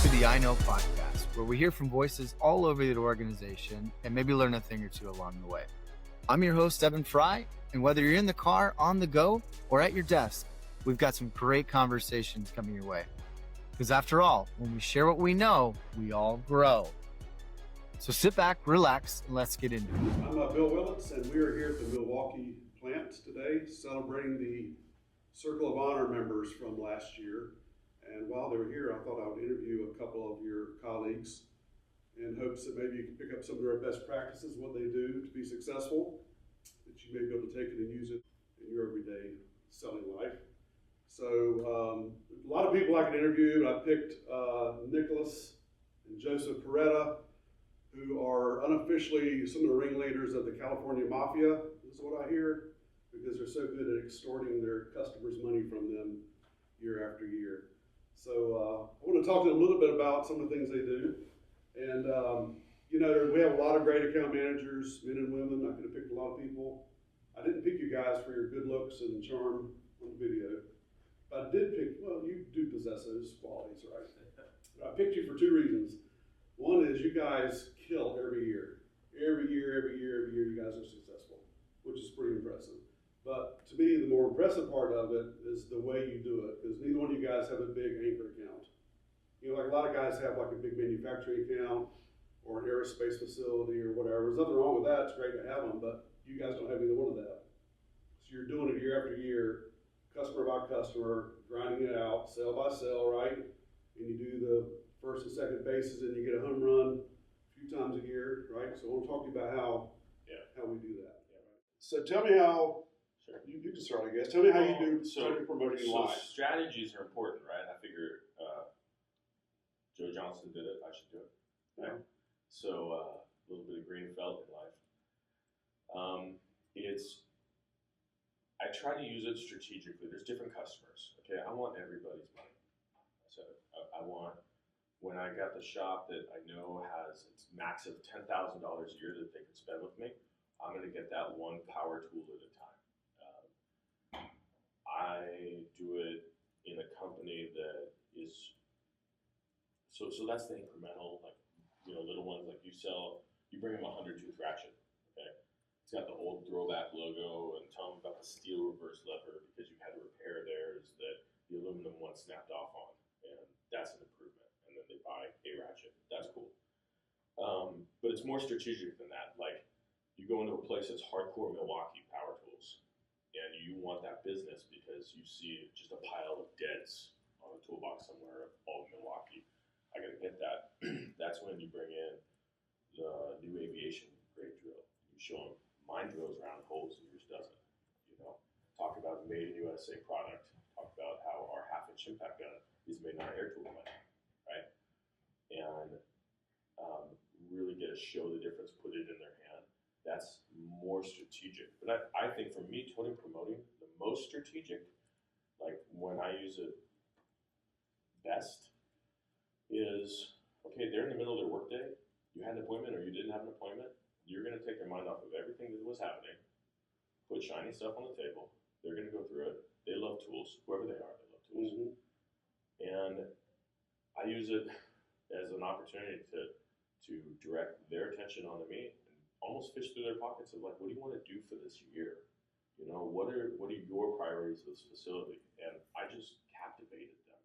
to the iKnow podcast, where we hear from voices all over the organization and maybe learn a thing or two along the way. I'm your host, Evan Fry, and whether you're in the car, on the go, or at your desk, we've got some great conversations coming your way. Because after all, when we share what we know, we all grow. So sit back, relax, and let's get into it. I'm Bill Willetts, and we are here at the Milwaukee plant today celebrating the Circle of Honor members from last year. And while they were here, I thought I would interview a couple of your colleagues in hopes that maybe you can pick up some of their best practices, what they do to be successful, that you may be able to take it and use it in your everyday selling life. So a lot of people I could interview, but I picked Nicholas and Joseph Porretta, who are unofficially some of the ringleaders of the California Mafia, is what I hear, because they're so good at extorting their customers' money from them year after year. So I want to talk to them a little bit about some of the things they do. And, we have a lot of great account managers, men and women. I could have picked a lot of people. I didn't pick you guys for your good looks and charm on the video. But I did pick, you do possess those qualities, right? But I picked you for two reasons. One is you guys kill every year. Every year, you guys are successful, which is pretty impressive. But to me, the more impressive part of it is the way you do it, because neither one of you guys have a big anchor account. Like a lot of guys have like a big manufacturing account or an aerospace facility or whatever. There's nothing wrong with that. It's great to have them, but you guys don't have either one of that. So you're doing it year after year, customer by customer, grinding it out, sale by sale, right? And you do the first and second bases, and you get a home run a few times a year, right? So I want to talk to you about how we do that. Yeah, right. So tell me how. Sure. You can start, I guess. Tell me how you do Toting Promoting live. Strategies are important, right? I figure Joe Johnson did it. I should do it. Right? Yeah. So a little bit of Greenfeld in life. I try to use it strategically. There's different customers. Okay, I want everybody's money. So I want, when I got the shop that I know has its max of $10,000 a year that they could spend with me, I'm going to get that one power tool at a time. I do it in a company that is, so that's the incremental, like, little ones, like you bring them a 100-tooth ratchet, okay? It's got the old throwback logo, and tell them about the steel reverse lever because you had to repair theirs that the aluminum one snapped off on, and that's an improvement. And then they buy a ratchet. That's cool. But it's more strategic than that. Like, you go into a place that's hardcore Milwaukee power tools, and you want that business because you see just a pile of deads on a toolbox somewhere, all of Milwaukee. I gotta get that. That's when you bring in the new aviation grade drill. You show them mine drills round holes and yours doesn't. Talk about the made in USA product. Talk about how our half-inch impact gun is made in our air tool plant, right? And really get to show the difference, put it in their hand. That's more strategic. But I think for me, Toting Promoting, the most strategic, like when I use it best, is, okay, they're in the middle of their workday, you had an appointment or you didn't have an appointment, you're going to take their mind off of everything that was happening, put shiny stuff on the table, they're going to go through it, they love tools, whoever they are, they love tools. Mm-hmm. And I use it as an opportunity to direct their attention onto me and almost fish through their pockets of like, what do you want to do for this year? What are your priorities of this facility? And I just captivated them.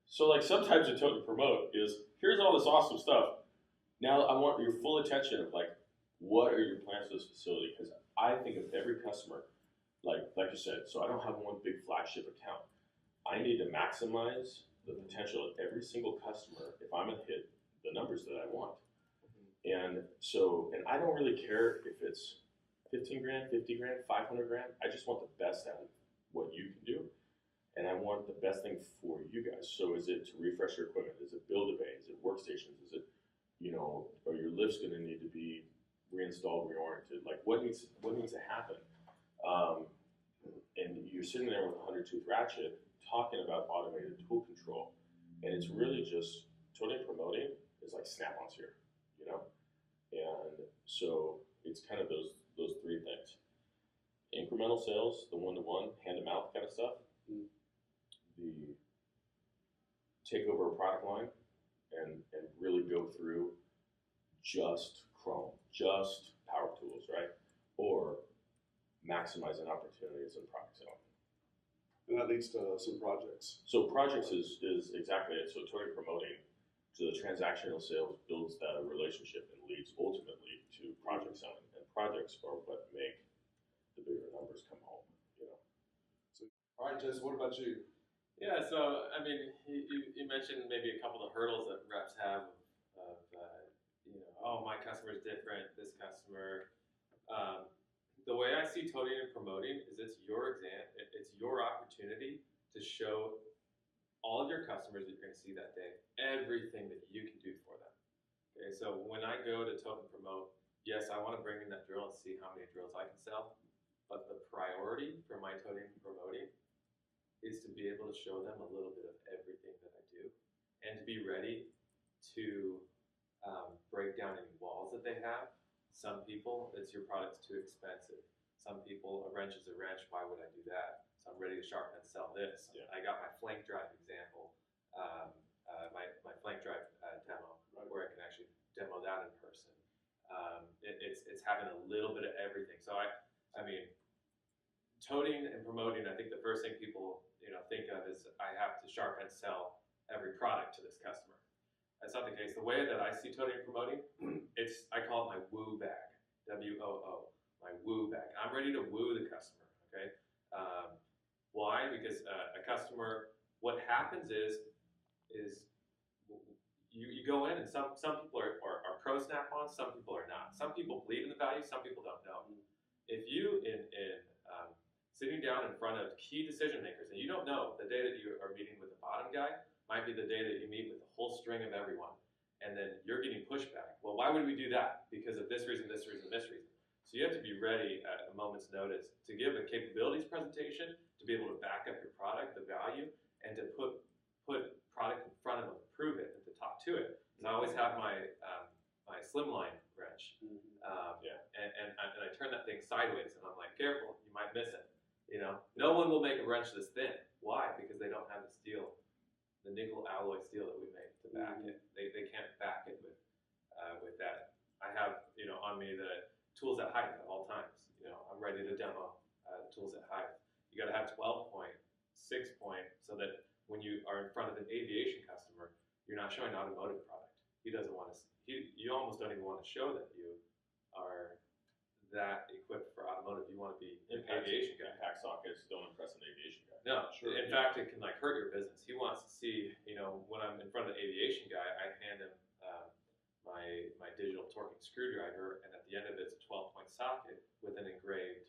So like sometimes a Toting Promote is, here's all this awesome stuff. Now I want your full attention of like, what are your plans for this facility? Because I think of every customer, like you said, so I don't have one big flagship account. I need to maximize the potential of every single customer if I'm going to hit the numbers that I want. And I don't really care if it's 15 grand, 50 grand, 500 grand. I just want the best out of what you can do. And I want the best thing for you guys. So is it to refresh your equipment? Is it build a bay? Is it workstations? Is it, or your lift's going to need to be reinstalled, reoriented? Like what needs to happen? And you're sitting there with a 100-tooth ratchet talking about automated tool control. And it's really just Toting Promoting is like Snap-ons here, And so it's kind of those three things. Incremental sales, the one-to-one, hand-to-mouth kind of stuff. The take over a product line and really go through just chrome, just power tools, right? Or maximizing opportunities in product selling. And that leads to some projects. So projects is exactly it. So Toting Promoting, so the transactional sales builds that relationship and leads ultimately to project selling. And projects are what make the bigger numbers come home, you know. So, all right, Jess, what about you? Yeah, so I mean, you mentioned maybe a couple of hurdles that reps have of oh, my customer's different, this customer. The way I see toting and promoting is it's your opportunity to show all of your customers that you're going to see that day everything that you can do for them. Okay, so when I go to tote and promote, yes, I want to bring in that drill and see how many drills I can sell, but the priority for my toting and promoting is to be able to show them a little bit of everything that I do and to be ready to break down any walls that they have. Some people, it's your product's too expensive. Some people, a wrench is a wrench, why would I do that? So I'm ready to sharpen and sell this. Yeah. I got my flank drive example, my flank drive demo, Right. where I can actually demo that in person. It's having a little bit of everything. So I mean, toting and promoting, I think the first thing people think of is I have to sharpen and sell every product to this customer. That's not the case. The way that I see toting and promoting, I call it my woo bag, WOO, my woo bag. I'm ready to woo the customer. Okay, why? Because a customer, what happens is you go in and some people are pro Snap-on, some people are not. Some people believe in the value, some people don't know. If you sitting down in front of key decision makers, and you don't know the day that you are meeting with the bottom guy might be the day that you meet with the whole string of everyone, and then you're getting pushback. Well, why would we do that? Because of this reason, this reason, this reason. So you have to be ready at a moment's notice to give a capabilities presentation, to be able to back up your product, the value, and to put product in front of them, prove it, and to talk to it. And I always have my my slimline wrench, and I turn that thing sideways, and I'm like, careful, you might miss it. No one will make a wrench this thin. Why? Because they don't have the steel, the nickel alloy steel that we make to back it. They can't back it with that. I have on me the tools at height at all times. I'm ready to demo the tools at height. You got to have 12 point, 6 point, so that when you are in front of an aviation customer, you're not showing automotive product. He doesn't want to. You almost don't even want to show that you are that equipped for automotive. You want to be an aviation guy. Impact sockets don't impress an aviation guy. No, Sure. In fact, it can hurt your business. He wants to see, when I'm in front of the aviation guy, I hand him my digital torquing screwdriver, and at the end of it, it's a 12-point socket with an engraved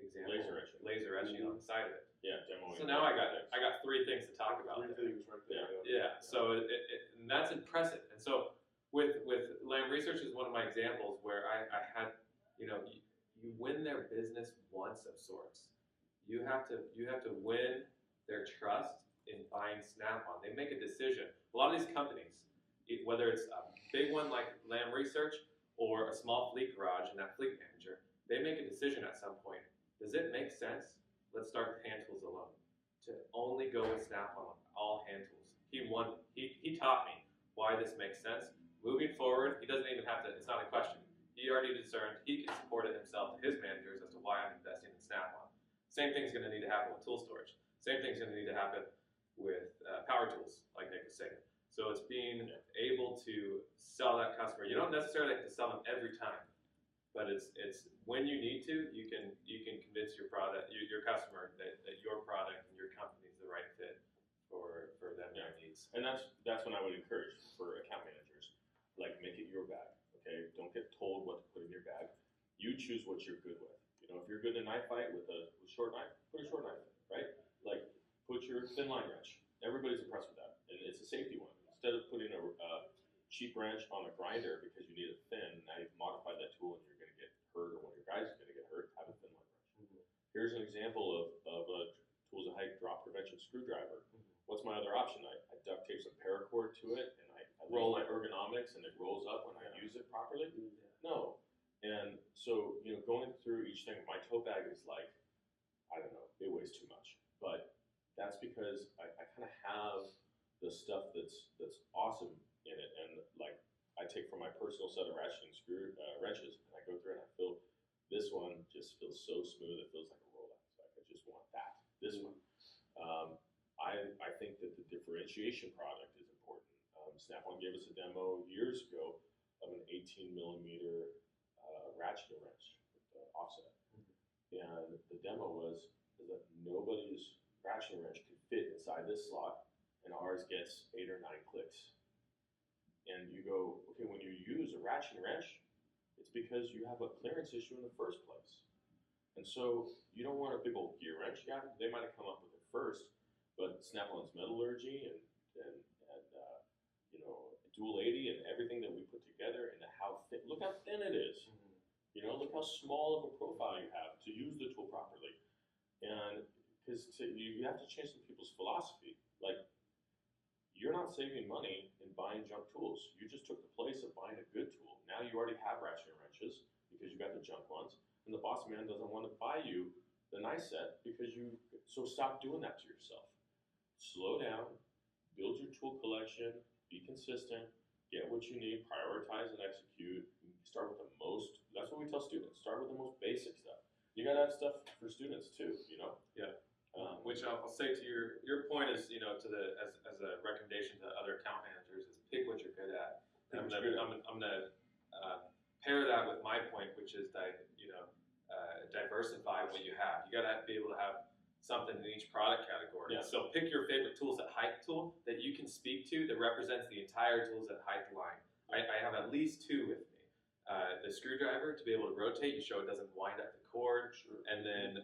example laser etching on the side of it. Yeah, demoing. So now I got 3 things to talk about. 3 things right there. Yeah. So and that's impressive. And so with Lamb Research is one of my examples where I had, you win their business once of sorts. You have to win their trust in buying Snap-on. They make a decision. A lot of these companies, whether it's a big one like Lamb Research or a small fleet garage and that fleet manager, they make a decision at some point. Does it make sense? Let's start with hand tools alone. To only go with Snap-on on all hand tools. He taught me why this makes sense. Moving forward, he doesn't even have to, it's not a question. He already discerned, he can support it himself to his managers as to why I'm investing in Snap-on. Same thing's going to need to happen with tool storage. Same thing's going to need to happen with power tools, like Nick was saying. So it's being able to sell that customer. You don't necessarily have to sell them every time, but it's when you need to, you can convince your customer that your product and your company is the right fit for them and their needs. And that's when I would encourage for account managers, like make it your bag. Okay, don't get told what to put in your bag. You choose what you're good with. If you're good in a knife fight with a short knife, put a short knife in, right? Like, put your thin line wrench. Everybody's impressed with that, and it's a safety one. Instead of putting a cheap wrench on a grinder because you need it thin, now you've modified that tool and you're going to get hurt, or one of your guys is going to get hurt. Have a thin line wrench. Here's an example of a tools of height drop prevention screwdriver. What's my other option? I duct tape some paracord to it, and I roll my ergonomics, and it rolls up when I use it properly. No. And so, going through each thing, my tote bag is like, I don't know, it weighs too much. But that's because I kind of have the stuff that's awesome in it. And like I take from my personal set of ratcheting screw wrenches, and I go through and I feel this one just feels so smooth. It feels like a roll-out. Like I just want that. This one. I think that the differentiation product is important. Snap-on gave us a demo years ago of an 18 millimeter ratcheting wrench with the offset. And the demo was that nobody's ratcheting wrench could fit inside this slot, and ours gets 8 or 9 clicks. And you go, okay, when you use a ratcheting wrench, it's because you have a clearance issue in the first place. And so you don't want a big old gear wrench. Yeah, they might have come up with it first, but Snap-on's metallurgy and you know, dual 80 and everything that we put together, and how thin, look how thin it is. You know, look how small of a profile you have to use the tool properly. And because you have to change some people's philosophy. Like, you're not saving money in buying junk tools. You just took the place of buying a good tool. Now you already have ratcheting wrenches because you got the junk ones, and the boss man doesn't want to buy you the nice set because you. So stop doing that to yourself. Slow down, build your tool collection, be consistent, get what you need, prioritize and execute. Start with the most. That's what we tell students. Start with the most basic stuff. You gotta have stuff for students too. You know. Yeah. Which I'll say to your point is, you know, to the as a recommendation to other account managers is pick what you're good at. And I'm gonna pair that with my point, which is that diversify what you have. You gotta be able to have something in each product category. Yeah. So pick your favorite tools at height tool that you can speak to that represents the entire tools at height line. I have at least 2 with me. The screwdriver to be able to rotate, you show it doesn't wind up the cord, Sure. and then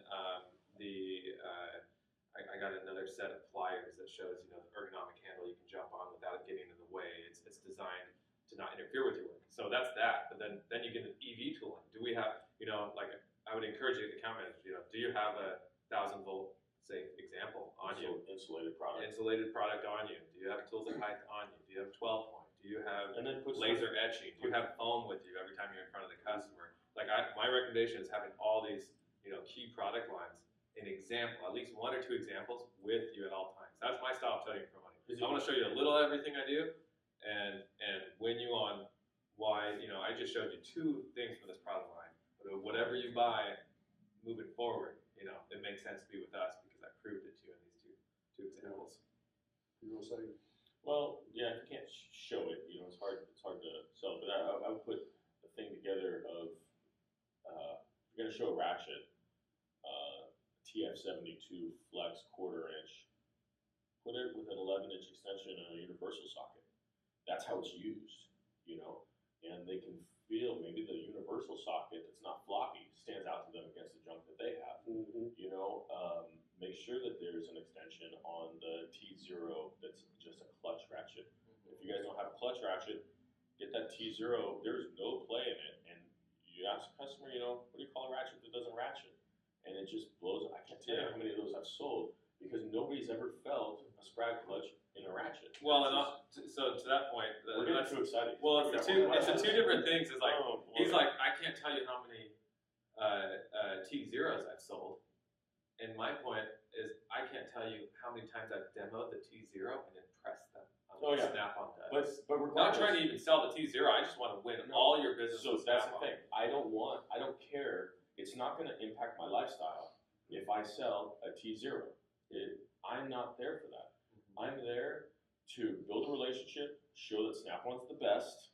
I got another set of pliers that shows, you know, the ergonomic handle you can jump on without it getting in the way. It's designed to not interfere with your work. So that's that. But then you get an EV tooling. Do we have, you know, like I would encourage you, account managers, you know, do you have a 1,000 volt, say, example on you? Insulated product. Insulated product on you. Do you have tools at height on you? Do you have 12 point? Do you have And then put laser etching? Do you have foam with you every time you're in front of the customer? Like my recommendation is having all these, you know, key product lines, an example, at least 1 or 2 examples with you at all times. That's my style of Toting Promoting. I want to show you a little of everything I do, and win you on why, you know, I just showed you 2 things from this product line. But whatever you buy moving forward, you know, it makes sense to be with us because I proved it to you in these two examples. You want to say? Well, yeah, if you can't show it, you know, it's hard to sell. But I would put the thing together of you're going to show a ratchet, TF72 flex 1/4 inch. Put it with an 11-inch extension and a universal socket. That's how it's used, you know. And they can feel maybe the universal socket that's not floppy stands out to them against the junk that they have. Mm-hmm. You know, make sure that there's an extension on the T0 that's just a clutch ratchet. If you guys don't have a clutch ratchet, get that T0. There's no play in it. And you ask a customer, you know, what do you call a ratchet that doesn't ratchet? And it just blows. I can't tell you how many of those I've sold because nobody's ever felt a sprag clutch in a ratchet. Well, and so to that point, we're getting too excited. Well, it's the 2 different things. Is like he's boy. like, I can't tell you how many T0s I've sold, and my point is I can't tell you how many times I've demoed the T0 and impressed them on what Snap-on does. But I'm not trying to even sell the T0. I just want to win all your business. So with that's the Snap-on. thing. I don't care. It's not going to impact my lifestyle if I sell a T0. I'm not there for that. I'm there to build a relationship, show that Snap-on's the best,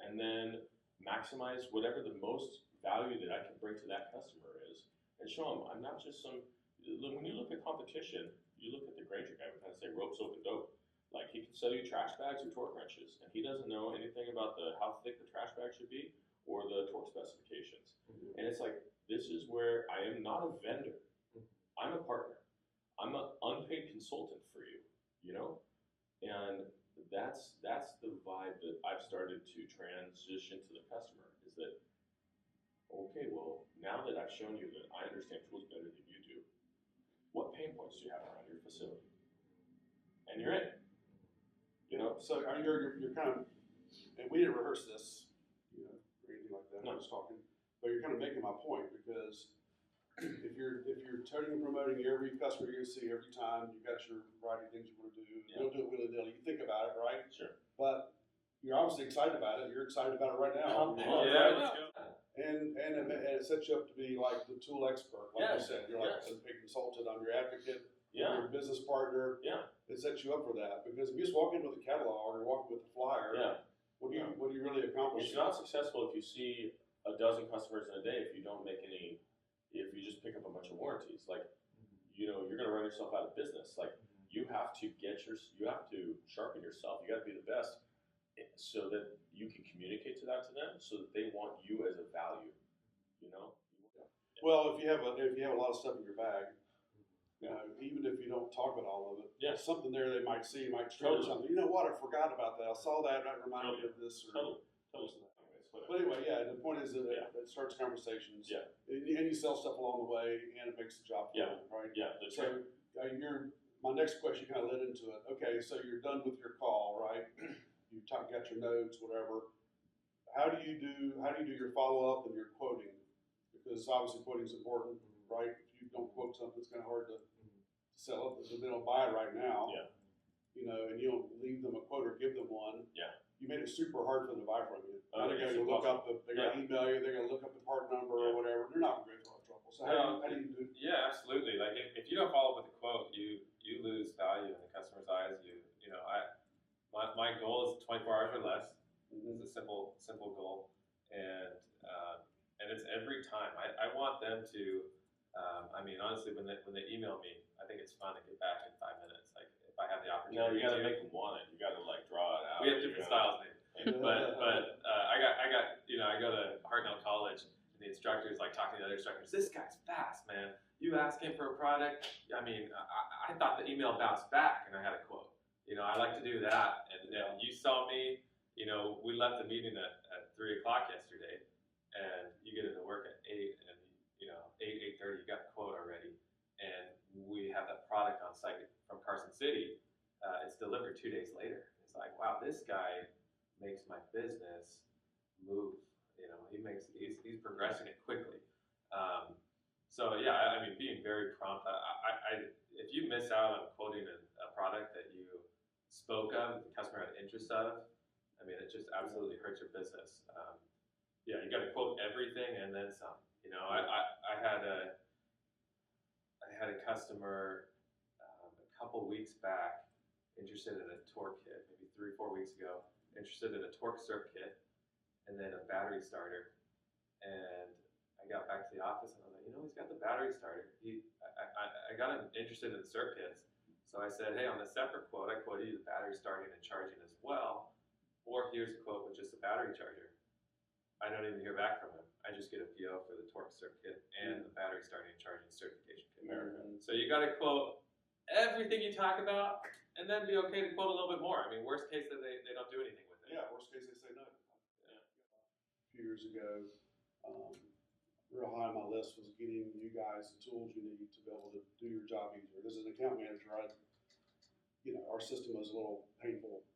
and then maximize whatever the most value that I can bring to that customer is, and show them I'm not just some. When you look at competition, you look at the Granger guy. We kind of say rope, soap, and dope. Like he can sell you trash bags or torque wrenches, and he doesn't know anything about how thick the trash bag should be or the torque specifications. And it's like this is where I am not a vendor. I'm a partner. I'm an unpaid consultant for you, you know? And that's the vibe that I've started to transition to the customer is that, okay, well, now that I've shown you that I understand tools better than you do, what pain points do you have around your facility? And you're in. You know? So you're kind of, and we didn't rehearse this, you know, or anything like that. No. I was talking, but you're kind of making my point because if you're Toting and Promoting every customer you see every time, you got your variety of things you want to do. You don't do it willy-nilly. You think about it, right? Sure. But you're obviously excited about it. You're excited about it right now. Yeah, let's go. And it sets you up to be like the tool expert, like you said. You're like a big consultant. I'm your advocate. Yeah. Your business partner. Yeah. It sets you up for that, because if you just walk in with a catalog or walk with a flyer, what do you really accomplish? It's not successful if you see a dozen customers in a day if you don't make any. If you just pick up a bunch of warranties, like you're going to run yourself out of business. Like you have to you have to sharpen yourself. You got to be the best, so that you can communicate to them, so that they want you as a value. Well, if you have a lot of stuff in your bag, even if you don't talk about all of it, something there they might see, might trigger something. You know what? I forgot about that. I saw that. That reminded me of this. But anyway, the point is that it starts conversations. Yeah. And you sell stuff along the way, and it makes the job fun, right? Yeah. So my next question kind of led into it. Okay, so you're done with your call, right? You've got your notes, whatever. How do you do your follow up and your quoting? Because obviously quoting is important, right? If you don't quote something, it's kind of hard to sell it. If they don't buy it right now, and you don't leave them a quote or give them one, you made it super hard for them to buy from you. Now they're going to look up they're going to email you, they're going to look up the part number or whatever. They're not going to go through trouble. So how do you do? Yeah, absolutely. Like if you don't follow up with a quote, you lose value in the customer's eyes. My goal is 24 hours or less. It's a simple goal, and it's every time. I want them to. Honestly, when they email me, I think it's fun to get back in 5 minutes. Like if I have the opportunity. No, you got to make them want it. You got to draw it out. We have different styles, maybe. But I go to Hartnell College, and the instructor is talking to the other instructors. This guy's fast, man. You ask him for a product. I thought the email bounced back, and I had a quote. I like to do that. And you saw me. We left the meeting at 3 o'clock yesterday, and you get into work at 8, and 8:30, you got the quote already, and we have that product on site from Carson City. It's delivered 2 days later. It's like, wow, this guy makes my business move. He's progressing it quickly. Being very prompt. If you miss out on quoting a product that you spoke of, the customer had interest of, it just absolutely hurts your business. You got to quote everything and then some. I had a customer a couple weeks back interested in a torque kit, maybe 3-4 weeks ago, interested in a torque circ kit and then a battery starter. And I got back to the office and I was like, he's got the battery starter. I got him interested in the circ kits. So I said, hey, on the separate quote, I quoted you the battery starting and charging as well. Or here's a quote with just a battery charger. I don't even hear back from him. I just get a PO for the torque circ kit and the battery starting and charging certification kit. So you got to quote everything you talk about, and then be okay to quote a little bit more. Worst case that they don't do anything with it. Yeah, worst case they say no. A few years ago, real high on my list was getting you guys the tools you need to be able to do your job easier. As an account manager, our system was a little painful.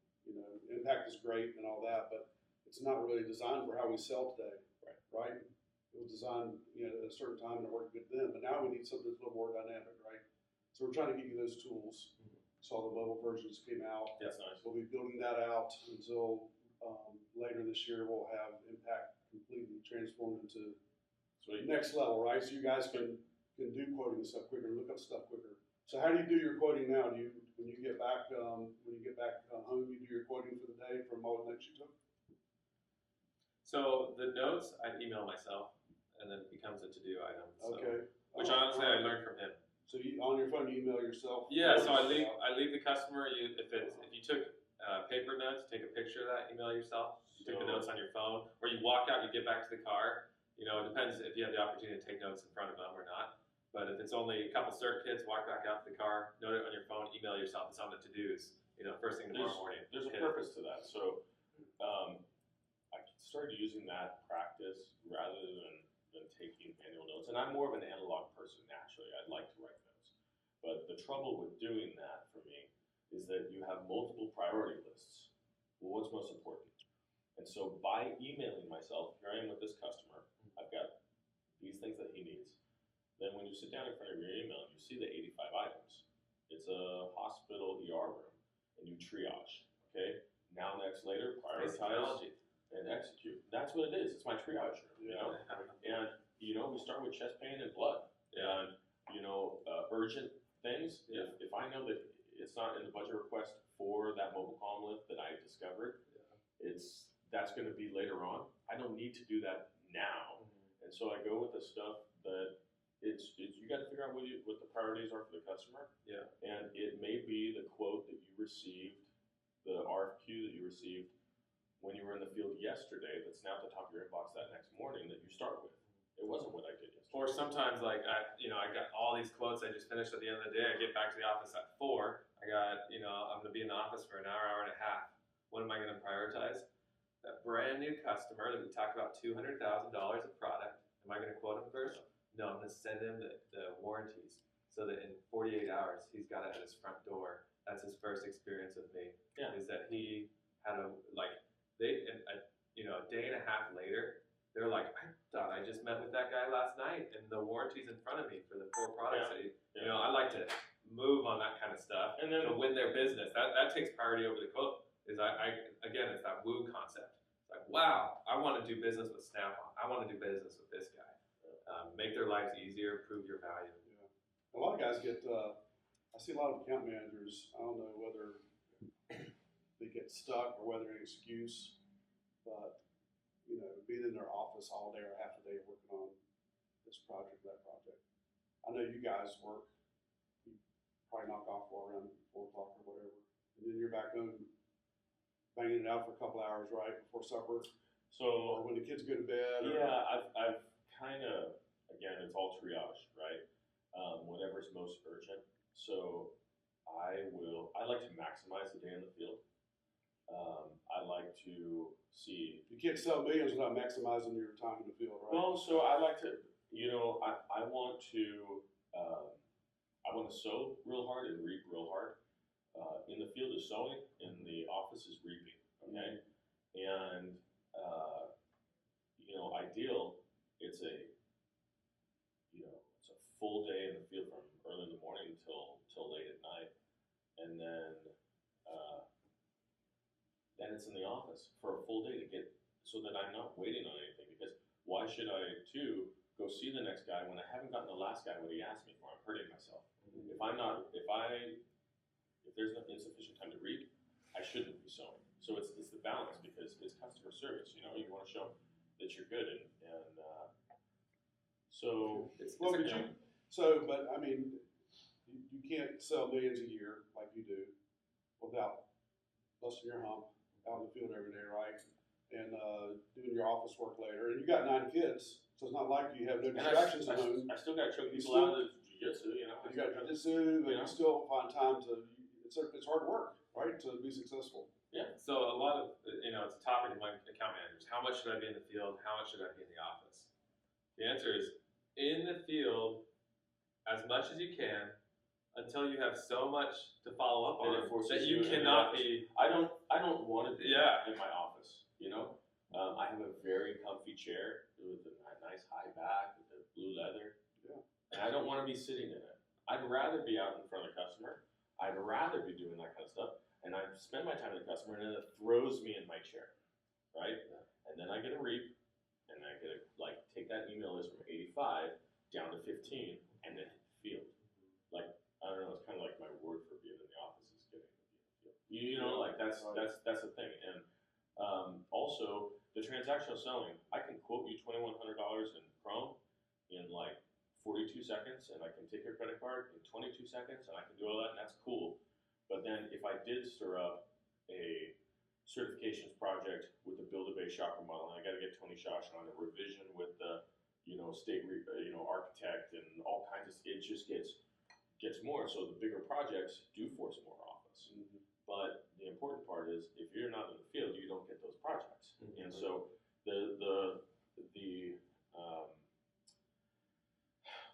Impact is great and all that, but it's not really designed for how we sell today. Right? It was designed, at a certain time and it worked good then, but now we need something that's a little more dynamic, right? So we're trying to get you those tools. Saw the mobile versions came out. That's nice. We'll be building that out until later this year. We'll have Impact completely transformed into next level, right? So you guys can do quoting stuff quicker, look up stuff quicker. So how do you do your quoting now? When you get back home, you do your quoting for the day from all the notes you took? So the notes I email myself, and then it becomes a to-do item. So, okay. Which honestly I learned from him. So on your phone you email yourself? Yeah. So I leave the customer. If you took paper notes, take a picture of that, email yourself. You took the notes on your phone, or you walk out, you get back to the car. It depends if you have the opportunity to take notes in front of them or not. But if it's only a couple circ kits, walk back out to the car, note it on your phone, email yourself. It's on the to-dos. First thing tomorrow morning. There's a purpose to that. So. I started using that practice rather than taking manual notes. And I'm more of an analog person naturally. I'd like to write notes. But the trouble with doing that for me is that you have multiple priority lists. Well, what's most important? And so by emailing myself, here I am with this customer, I've got these things that he needs. Then when you sit down in front of your email, you see the 85 items. It's a hospital ER room, and you triage, okay? now next later, Basic prioritize technology. and execute. That's what it is. It's my triage room, you know? And, you know, we start with chest pain and blood. Yeah. And, you know, urgent things, if I know that it's not in the budget request for that mobile column lift that I discovered, that's going to be later on. I don't need to do that now. And so I go with the stuff that it's you got to figure out what the priorities are for the customer. Yeah. And it may be the quote that you received, the RFQ that you received when you were in the field yesterday that's now at the top of your inbox that next morning that you start with. It wasn't what I did yesterday. Or sometimes, like, I got all these quotes I just finished at the end of the day. I get back to the office at 4. I got, I'm going to be in the office for an hour, hour and a half. What am I going to prioritize? That brand new customer that we talked about $200,000 of product. Am I going to quote him first? No, I'm going to send him the warranties so that in 48 hours, he's got it at his front door. That's his first experience with me. Yeah. Is that he had a day and a half later, they're like, I thought I just met with that guy last night, and the warranty's in front of me for the 4 products. Yeah. That I like to move on that kind of stuff, And then to win their business. That takes priority over the quote. It's that woo concept. It's like, wow, I want to do business with Snap-on. I want to do business with this guy. Make their lives easier, prove your value. Yeah. A lot of guys get. I see a lot of account managers. I don't know whether they get stuck or whether an excuse, but being in their office all day or half a day working on this project, that project. I know you guys work. You probably knock off around 4 o'clock or whatever, and then you're back home banging it out for a couple hours, right before supper. So or when the kids go to bed. Yeah, I've kind of, again, it's all triage, right? Whatever's most urgent. So I like to maximize the day in the field. I like to see. You can't sell millions without maximizing your time in the field, right? Well, so I like to, I want to sow real hard and reap real hard. In the field is sowing, in the office is reaping, okay? And, ideal, it's a full day in the field from early in the morning till late at night. And then it's in the office for a full day so that I'm not waiting on anything, because why should I go see the next guy when I haven't gotten the last guy what he asked me for? I'm hurting myself. If there's not insufficient time to read, I shouldn't be sewing. So it's the balance, because it's customer service. You want to show that you're good, and so but I mean, you can't sell millions a year like you do without busting your hump out in the field every day, right? And doing your office work later. And you got 9 kids, so it's not like you have no distractions at home. I still got to choke people out of the jiu-jitsu, You got jiu-jitsu, but you still find time to. It's hard work, right, to be successful. Yeah. So a lot of it's a topic among account managers. How much should I be in the field? How much should I be in the office? The answer is in the field as much as you can until you have so much to follow up on that you cannot be. I don't want to be in my office. I have a very comfy chair with a nice high back with the blue leather. Yeah. And I don't want to be sitting in it. I'd rather be out in front of the customer. I'd rather be doing that kind of stuff. And I spend my time with the customer, and then it throws me in my chair, right? Yeah. And then I get a reap, and I get to take that email list from 85 down to 15, and then field. I don't know. It's kind of like my word for being in the office is getting to be in the field. That's the thing. And also the transactional selling. I can quote you $2,100 in Chrome in 42 seconds, and I can take your credit card in 22 seconds, and I can do all that, and that's cool. But then if I did stir up a certifications project with the build-a-bay shopper model, and I got to get Tony Shosh on a revision with the state architect and all kinds of, it just gets more. So the bigger projects do force more office. Mm-hmm. But the important part is if you're not in the field, you don't get those projects. Mm-hmm. And so the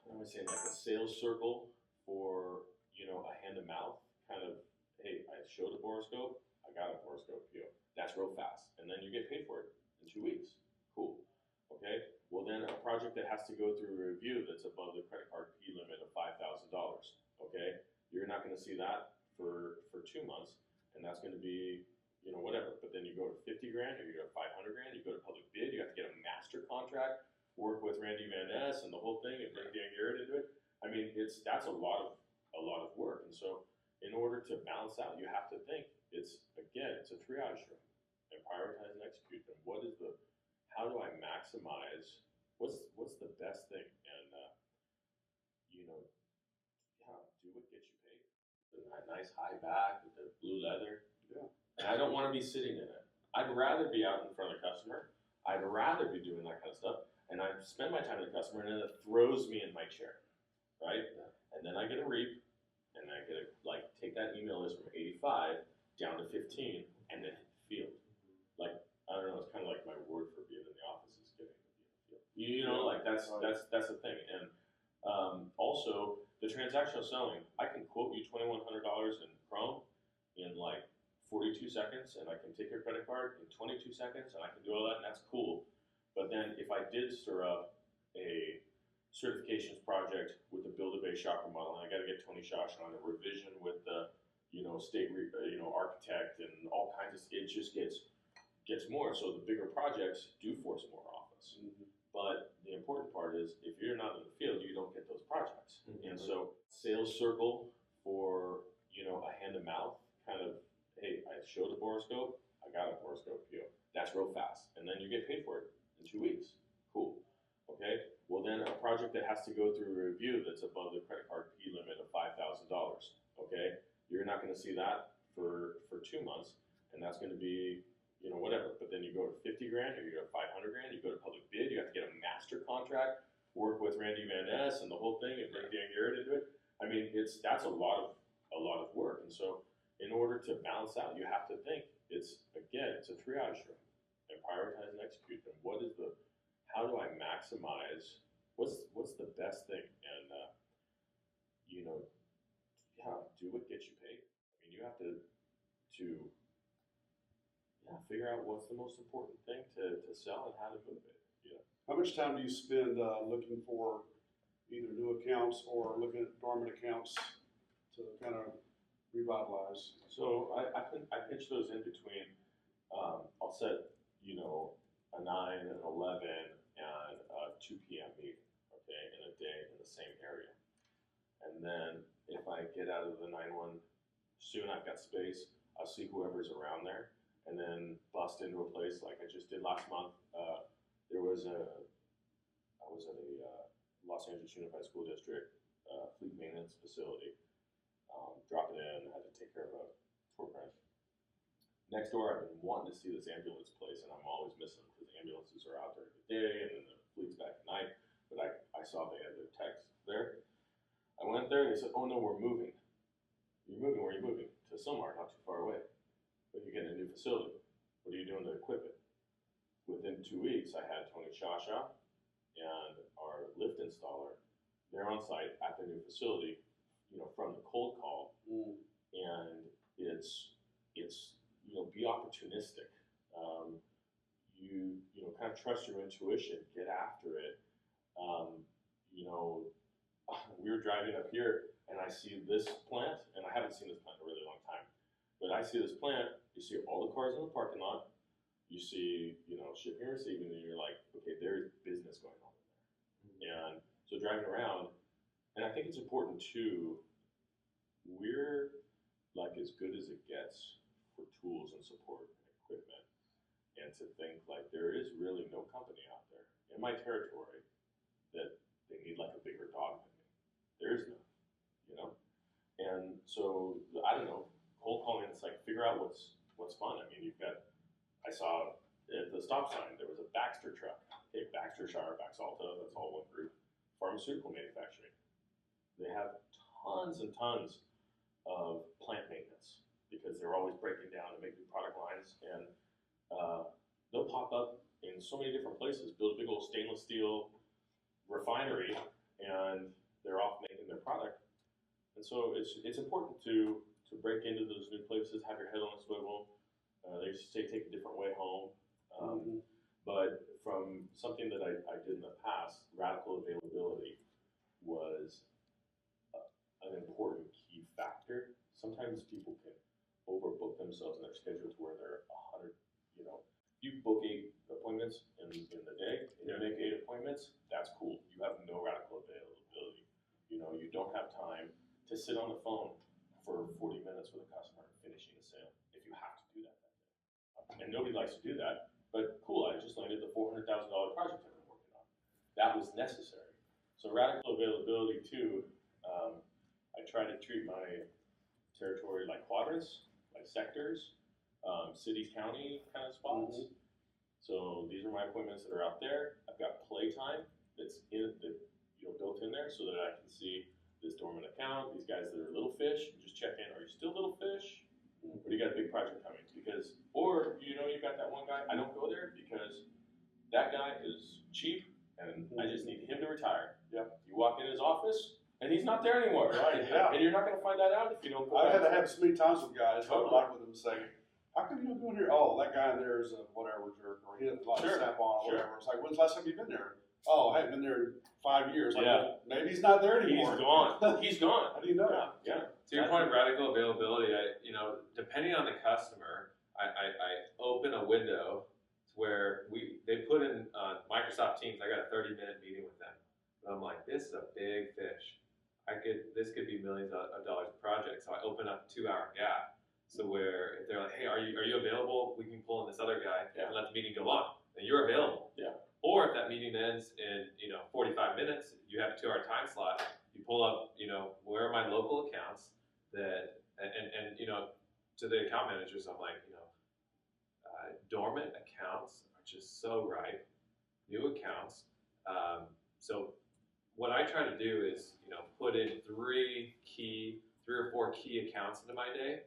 I would say a sales circle for a hand to mouth kind of, hey, I showed a boroscope, I got a boroscope PO. That's real fast, and then you get paid for it in 2 weeks. Cool. Okay. Well, then a project that has to go through a review that's above the credit card P limit of $5,000. Okay, you're not going to see that for 2 months, and that's going to be whatever. But then you go to 50 grand, or you go to 500 grand, you go to public bid, you have to get a master contract, work with Randy Van Ness and the whole thing, and bring Dan Garrett into it. I mean, that's a lot of work. And so in order to balance out, you have to think it's a triage room, and prioritize and execute. And how do I maximize, what's the best thing? And, do what gets you paid. A nice high back with the blue leather. Yeah. And I don't want to be sitting in it. I'd rather be out in front of the customer. I'd rather be doing that kind of stuff. And I spend my time with the customer, and then it throws me in my chair, right? Yeah. And then I get a reap, and I get take that email list from 85 down to 15, and then hit the field. I don't know, it's kind of like my reward for being in the office is getting to be in the field. That's the thing. And also the transactional selling, I can quote you $2,100 in Chrome in 42 seconds, and I can take your credit card in 22 seconds, and I can do all that, and that's cool. But then if I did stir up a certifications project with the build-a-bay shopper model, and I got to get Tony Shosh on a revision with the state architect and all kinds of, it just gets more. So the bigger projects do force more office. Mm-hmm. But the important part is if you're not in the field, you don't get those projects. Mm-hmm. And so sales circle for a hand to mouth kind of, hey, I showed a boroscope, I got a boroscope PO. That's real fast, and then you get paid for it in 2 weeks. Cool. Okay. Well, then a project that has to go through a review that's above the credit card P limit of $5,000. Okay, you're not going to see that for 2 months, and that's going to be whatever. But then you go to 50 grand, or you go to 500 grand, you go to public bid, you have to get a master contract, work with Randy Van Ness and the whole thing, and bring Dan Garrett into it. I mean, that's a lot of work. And so in order to balance out, you have to think it's a triage room, and prioritize and execute. And how do I maximize, what's the best thing? And do what gets you paid. I mean, you have to figure out what's the most important thing to sell and how to move it. How much time do you spend looking for either new accounts or looking at dormant accounts to kind of revitalize? So I pitch those in between. I'll set a 9 and 11 and a 2 p.m. meeting, okay, in a day in the same area. And then if I get out of the 9-1 soon, I've got space, I'll see whoever's around there, and then bust into a place like I just did last month. I was at a Los Angeles Unified School District fleet maintenance facility, dropping in, had to take care of a tour friend. Next door, I've been wanting to see this ambulance place, and I'm always missing them because ambulances are out there in the day, and then the fleet's back at night. But I saw they had their techs there. I went there, and they said, "Oh no, we're moving." "You're moving? Where are you moving?" "To Silmar, not too far away." "But you're getting a new facility. What are you doing to equip it?" Within 2 weeks, I had Tony Shasha and our lift installer there on site at the new facility, from the cold call. Mm. And it's be opportunistic. Kind of trust your intuition, get after it. We were driving up here, and I see this plant, and I haven't seen this plant in a really long time, but I see this plant, you see all the cars in the parking lot, you see, shipping and receiving, and you're like, okay, there's business going on in there. Mm-hmm. And so driving around, and I think it's important too, we're as good as it gets for tools and support and equipment, and to think there is really no company out there in my territory that they need a bigger dog than me. There is none, And so, I don't know, cold calling, it's figure out what's fun. I mean, I saw at the stop sign, there was a Baxter truck. Okay, Baxter, Shire, Baxalta, that's all one group. Pharmaceutical manufacturing. They have tons and tons of plant maintenance because they're always breaking down to make new product lines, and they'll pop up in so many different places, build a big old stainless steel refinery, and they're off making their product. And so it's important to break into those new places, have your head on a swivel. They used to say take a different way home. But from something that I did in the past, radical availability was an important key factor. Sometimes people can overbook themselves in their schedule to where they're 100. You book 8 appointments in the day, and you make 8 appointments. That's cool. You have no radical availability. You don't have time to sit on the phone for 40 minutes with a customer finishing a sale if you have to do that day. And nobody likes to do that. But cool, I just landed the $400,000 project I've been working on. That was necessary. So radical availability too. I try to treat my territory like quadrants, like sectors, city, county kind of spots. Mm-hmm. So these are my appointments that are out there. I've got playtime that's built in there so that I can see this dormant account, these guys that are little fish, and just check in. Are you still little fish? Or do you got a big project coming? Or you've got that one guy. I don't go there because that guy is cheap, and I just need him to retire. Yeah. You walk in his office, and he's not there anymore. Right. Yeah. And you're not going to find that out if you don't go. I had to have so many times with guys. Totally. I like with them saying, "How come you don't go in here? Oh, that guy in there is a whatever jerk, or he doesn't like snap on, or whatever." It's like, when's the last time you've been there? Oh, I haven't been there in 5 years. Like, maybe he's not there anymore. He's gone. He's gone. How do you know? Yeah. To your point of radical availability, depending on the customer, I open a window where they put in Microsoft Teams. I got a 30-minute meeting with them, and I'm like, this is a big fish. This could be millions of dollars of project. So I open up a 2-hour gap. So where if they're like, hey, are you available? We can pull in this other guy and let the meeting go on. And you're available. Yeah. Or if that meeting ends in 45 minutes, you have a 2-hour time slot. You pull up, where are my local accounts that and to the account managers, I'm like, dormant accounts are just so ripe. New accounts. So what I try to do is put in 3 or 4 key accounts into my day.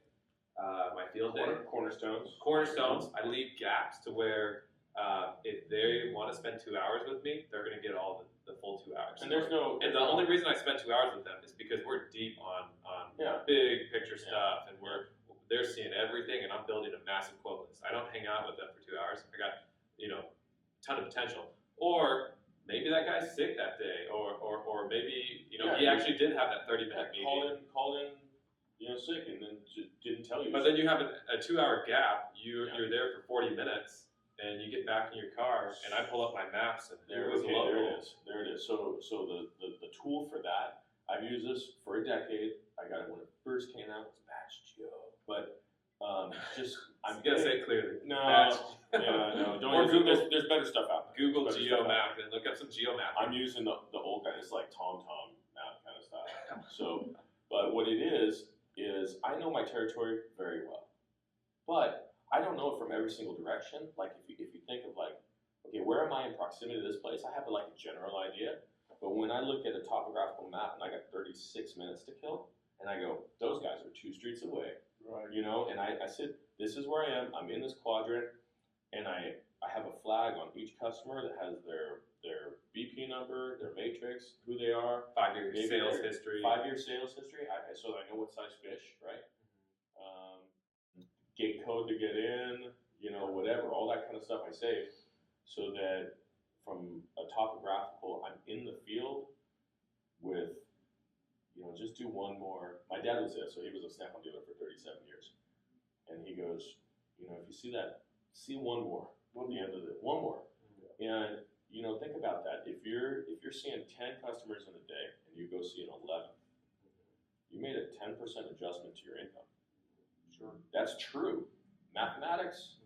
My field day. Cornerstones. I leave gaps to where if they want to spend 2 hours with me, they're going to get all the full 2 hours. And the only reason I spend 2 hours with them is because we're deep on big picture stuff, and they're seeing everything, and I'm building a massive quote list. I don't hang out with them for 2 hours. I got a ton of potential. Or maybe that guy's sick that day, or maybe he actually did have that 30-minute meeting. Call in. Sick, and then didn't tell you. But then you have a 2-hour gap. You're there for 40 minutes, and you get back in your car, and I pull up my maps, and there it is. So the tool for that, I've used this for a decade. I got it when it first came out. It's Batch Geo, but I'm gonna say it clearly. No, don't. Or Google. There's better stuff out there. Google Geo Map and look up some Geo Map. I'm using the old guy. It's like TomTom map kind of stuff. So, but what it is I know my territory very well, but I don't know it from every single direction. Like if you think of like, okay, where am I in proximity to this place? I have a general idea, but when I look at a topographical map and I got 36 minutes to kill, and I go, those guys are 2 streets away, right? And I said, this is where I am. I'm in this quadrant, and I have a flag on each customer that has their BP number, their matrix, who they are, 5-year sales history. 5-year sales history, so I know what size fish, right? Gate code to get in, whatever, all that kind of stuff I save, so that from a topographical, I'm in the field with, just do one more. My dad was there, so he was a Snap-on dealer for 37 years, and he goes, if you see that, see one more at the end of it, one more, and think about that. If you're seeing 10 customers in a day and you go see an 11, you made a 10% adjustment to your income. Sure, that's true. Mathematics.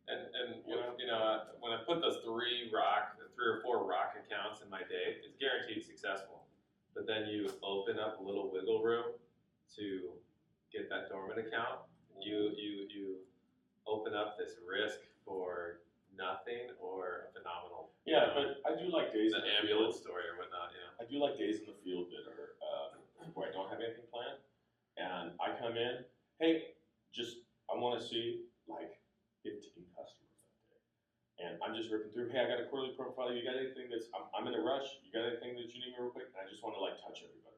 And when I put those 3 or 4 rock accounts in my day, it's guaranteed successful. But then you open up a little wiggle room to get that dormant account. You open up this risk for nothing or a phenomenal. Yeah, but I do like days. The ambulance story or whatnot. I do like days in the field that are where I don't have anything planned, and I come in. Hey, I want to see 15 customers that day, and I'm just ripping through. Hey, I got a quarterly profile. You got anything I'm in a rush? You got anything that you need me real quick? And I just want to touch everybody.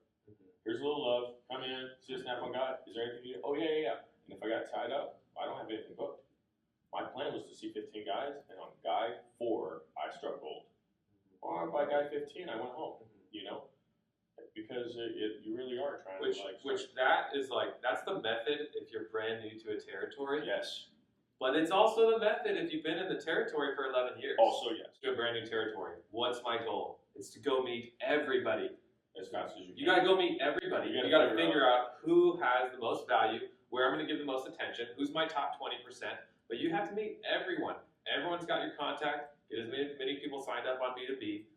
Here's a little love. Come in, see a Snap-on guy. Is there anything you need? Oh yeah. And if I got tied up, I don't have anything booked. My plan was to see 15 guys, and on guy 4, I struck gold. Or by guy 15, I went home. because you really are trying Which to that's the method if you're brand new to a territory. Yes. But it's also the method if you've been in the territory for 11 years. Also, yes. To a brand new territory. What's my goal? It's to go meet everybody. As fast as you can. You got to go meet everybody. You got to figure out who has the most value, where I'm going to give the most attention, who's my top 20%. But you have to meet everyone. Everyone's got your contact. Get as many people signed up on B2B.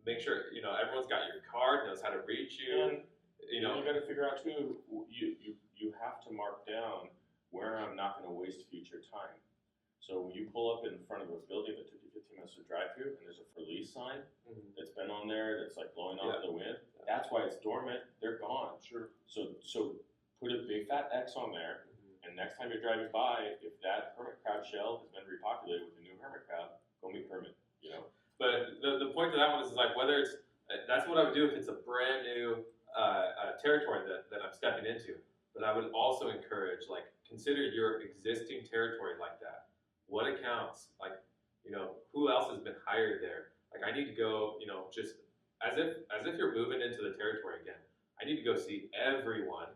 Make sure everyone's got your card, knows how to reach you. And you got to figure out too. You have to mark down where I'm not going to waste future time. So when you pull up in front of a building that took you 15 minutes to drive through, and there's a for lease sign that's been on there that's like blowing off the wind, that's why it's dormant. They're gone. Sure. So put a big fat X on there, and next time you're driving by, if that hermit crab shell has been repopulated with a new hermit crab, go meet hermit. But the point to that one is like whether it's that's what I would do if it's a brand new territory that I'm stepping into. But I would also encourage consider your existing territory like that. What accounts, who else has been hired there? I need to go, just as if you're moving into the territory again. I need to go see everyone.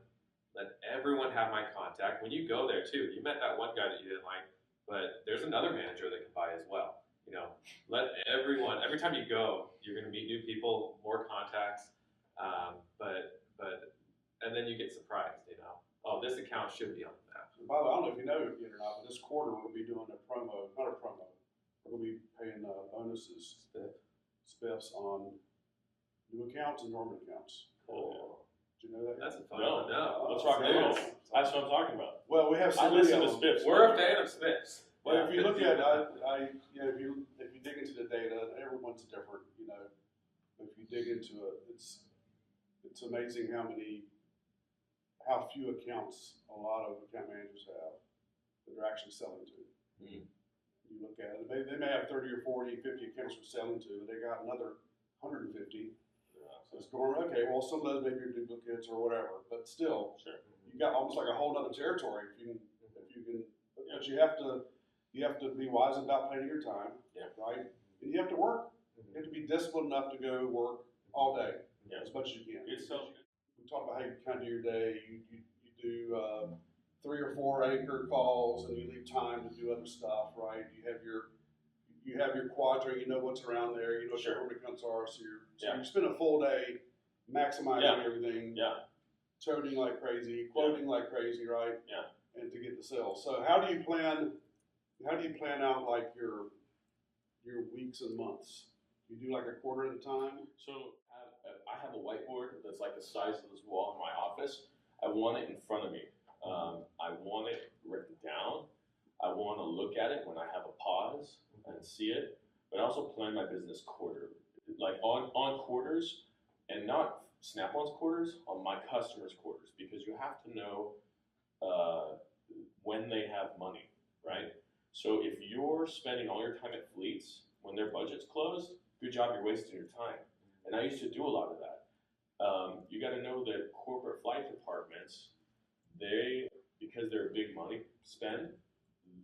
Let everyone have my contact. When you go there too, you met that one guy that you didn't like, but there's another manager that can buy as well. Let everyone. Every time you go, you're going to meet new people, more contacts, and then you get surprised. Oh, this account should be on the map. By the way, I don't know if you know it yet or not, but this quarter we'll be doing a promo, not a promo. We're going to be paying bonuses, spiffs on new accounts and dormant accounts. Cool. Did you know that? That's a fun No. one. No. Let's rock and roll. That's what I'm talking about. Well, we have. I listen to Spiffs. We're a fan of Spiffs. Well, if you look at, if you dig into the data, everyone's different. If you dig into it, it's amazing how few accounts a lot of account managers have that they're actually selling to. Mm-hmm. You look at it, they may have 30 or 40, 50 accounts they're selling to, but they got another 150. So it's going, okay, well, some of those maybe are duplicates or whatever, but still, you got almost like a whole other territory if you can. But you have to be wise about planning your time, right? And you have to work. You have to be disciplined enough to go work all day as much as you can. We talk about how you kind of do your day. You do 3 or 4 anchor calls, and you leave time to do other stuff, right? You have your quadrant. You know what's around there. You know what your hermit accounts are. So you spend a full day maximizing everything. Toting like crazy, quoting like crazy, right? And to get the sales. So how do you plan out like your weeks and months? You do like a quarter at a time? So I have a whiteboard that's like the size of this wall in my office. I want it in front of me. I want it written down. I want to look at it when I have a pause and see it. But I also plan my business quarterly, like on quarters, and not Snap-on's quarters, on my customers' quarters, because you have to know when they have money, right? So if you're spending all your time at fleets when their budget's closed, good job, you're wasting your time. And I used to do a lot of that. You got to know that corporate flight departments, because they're a big money spend,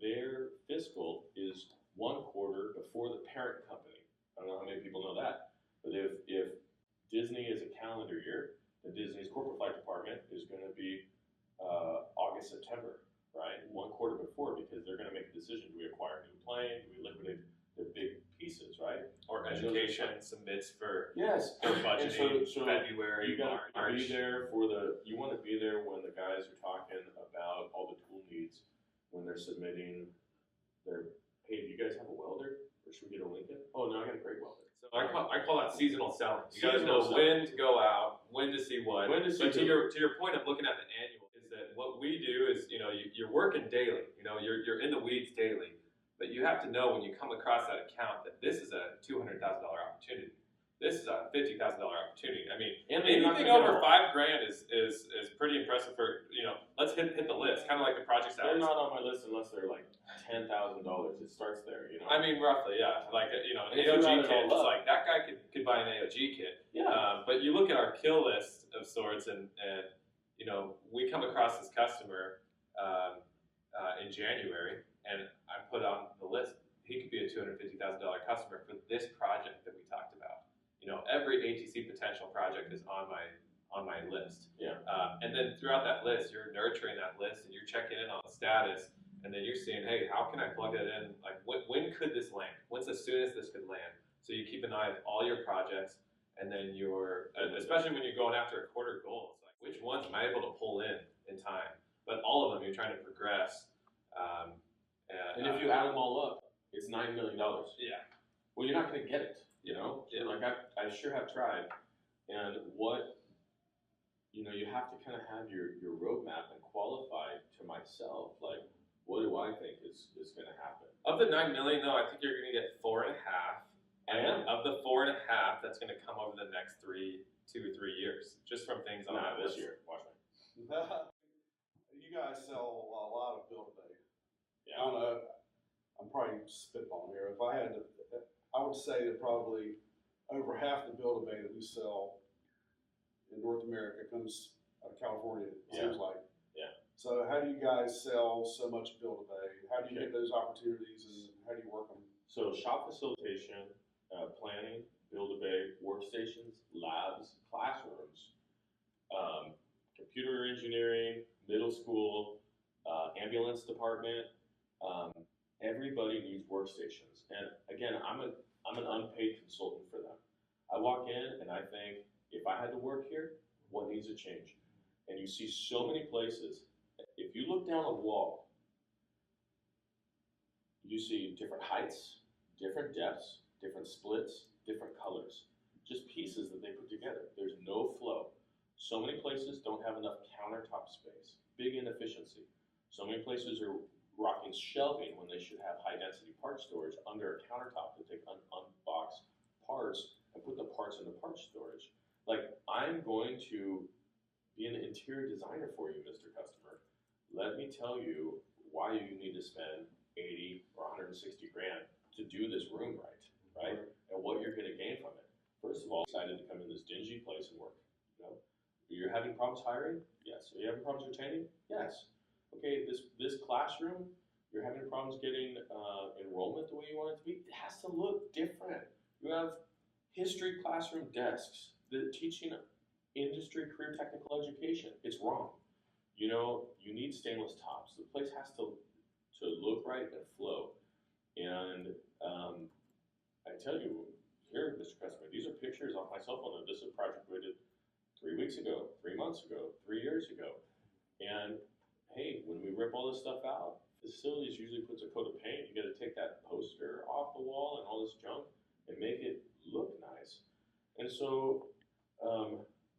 their fiscal is 1 quarter before the parent company. I don't know how many people know that, but if Disney is a calendar year, then Disney's corporate flight department is going to be August, September, right? 1 quarter before, because they're going to make a decision. Do we acquire a new plane? Do we liquidate their big pieces, right? Or education submits for budgeting February, you gotta March. be there you want to be there when the guys are talking about all the tool needs when they're submitting their, hey, do you guys have a welder? Or should we get a Lincoln? Oh, no, I got a great welder. So I call that seasonal selling. You got to Seasonal know selling. when to go out, when to see what. When to see but to who. your point of looking at the annual, is that what we do is you're working daily. You're in the weeds daily, but you have to know when you come across that account that this is a $200,000 opportunity. This is a $50,000 opportunity. I mean, anything over $5,000 is pretty impressive for Let's hit the list, kind of like the projects. They're not on my list unless they're like $10,000. It starts there, I mean, roughly, yeah. Like an If you AOG add it kit. all It's up. like that guy could buy an AOG kit. Yeah. But you look at our kill list of sorts, and we come across this customer in January, and I put on the list. He could be a $250,000 customer for this project that we talked about. every ATC potential project is on my list. Yeah. And then throughout that list, you're nurturing that list and you're checking in on the status, and then you're seeing, hey, how can I plug it in? Like, when could this land? When's the soonest this could land? So you keep an eye on all your projects, and then especially when you're going after a quarter goal, it's like, which ones am I able to pull in time? But all of them, you're trying to progress. And if you add them all up, it's $9 million. Yeah. Well, you're not going to get it, Yeah. Like I sure have tried. And you have to kind of have your roadmap and qualify to myself, like, what do I think is going to happen? Of the $9 million, though, I think you're going to get 4.5. I am. Of the 4.5, that's going to come over the next 2 to 3 years, just from things on that this list. year. Watch me. You guys sell a lot of Build-A-Bay. Yeah. I don't know, I'm probably spitballing here. If I had to, I would say that probably over half the Build-A-Bay that we sell in North America comes out of California, it seems like. Yeah. So how do you guys sell so much Build-A-Bay? How do you get those opportunities, and how do you work them? So shop facilitation, planning, Build-A-Bay, workstations, labs, classrooms, computer engineering, middle school, ambulance department. Everybody needs workstations. And again, I'm an unpaid consultant for them. I walk in and I think, if I had to work here, what needs to change? And you see so many places. If you look down a wall, you see different heights, different depths, different splits, different colors. Just pieces that they put together. There's no flow. So many places don't have enough countertop space. Big inefficiency. So many places are rocking shelving when they should have high density part storage under a countertop to take unboxed parts and put the parts into part storage. Like, I'm going to be an interior designer for you, Mr. Customer. Let me tell you why you need to spend 80 or 160 grand to do this room right? And what you're going to gain from it. First of all, excited to come in this dingy place and work. You're having problems hiring? Yes. Are you having problems retaining? Yes. Okay, this classroom, you're having problems getting enrollment the way you want it to be? It has to look different. You have history classroom desks that teaching industry career technical education. It's wrong. You need stainless tops. The place has to look right and flow. And I tell you, here, Mr. Customer, these are pictures off my cell phone. This is a project we did 3 weeks ago, 3 months ago, 3 years ago. And hey, when we rip all this stuff out, facilities usually puts a coat of paint. You got to take that poster off the wall and all this junk and make it look nice. And so,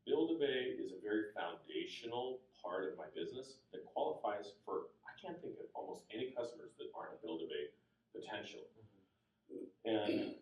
Build-A-Bay is a very foundational part of my business that qualifies for, I can't think of almost any customers that aren't a Build-A-Bay potential. And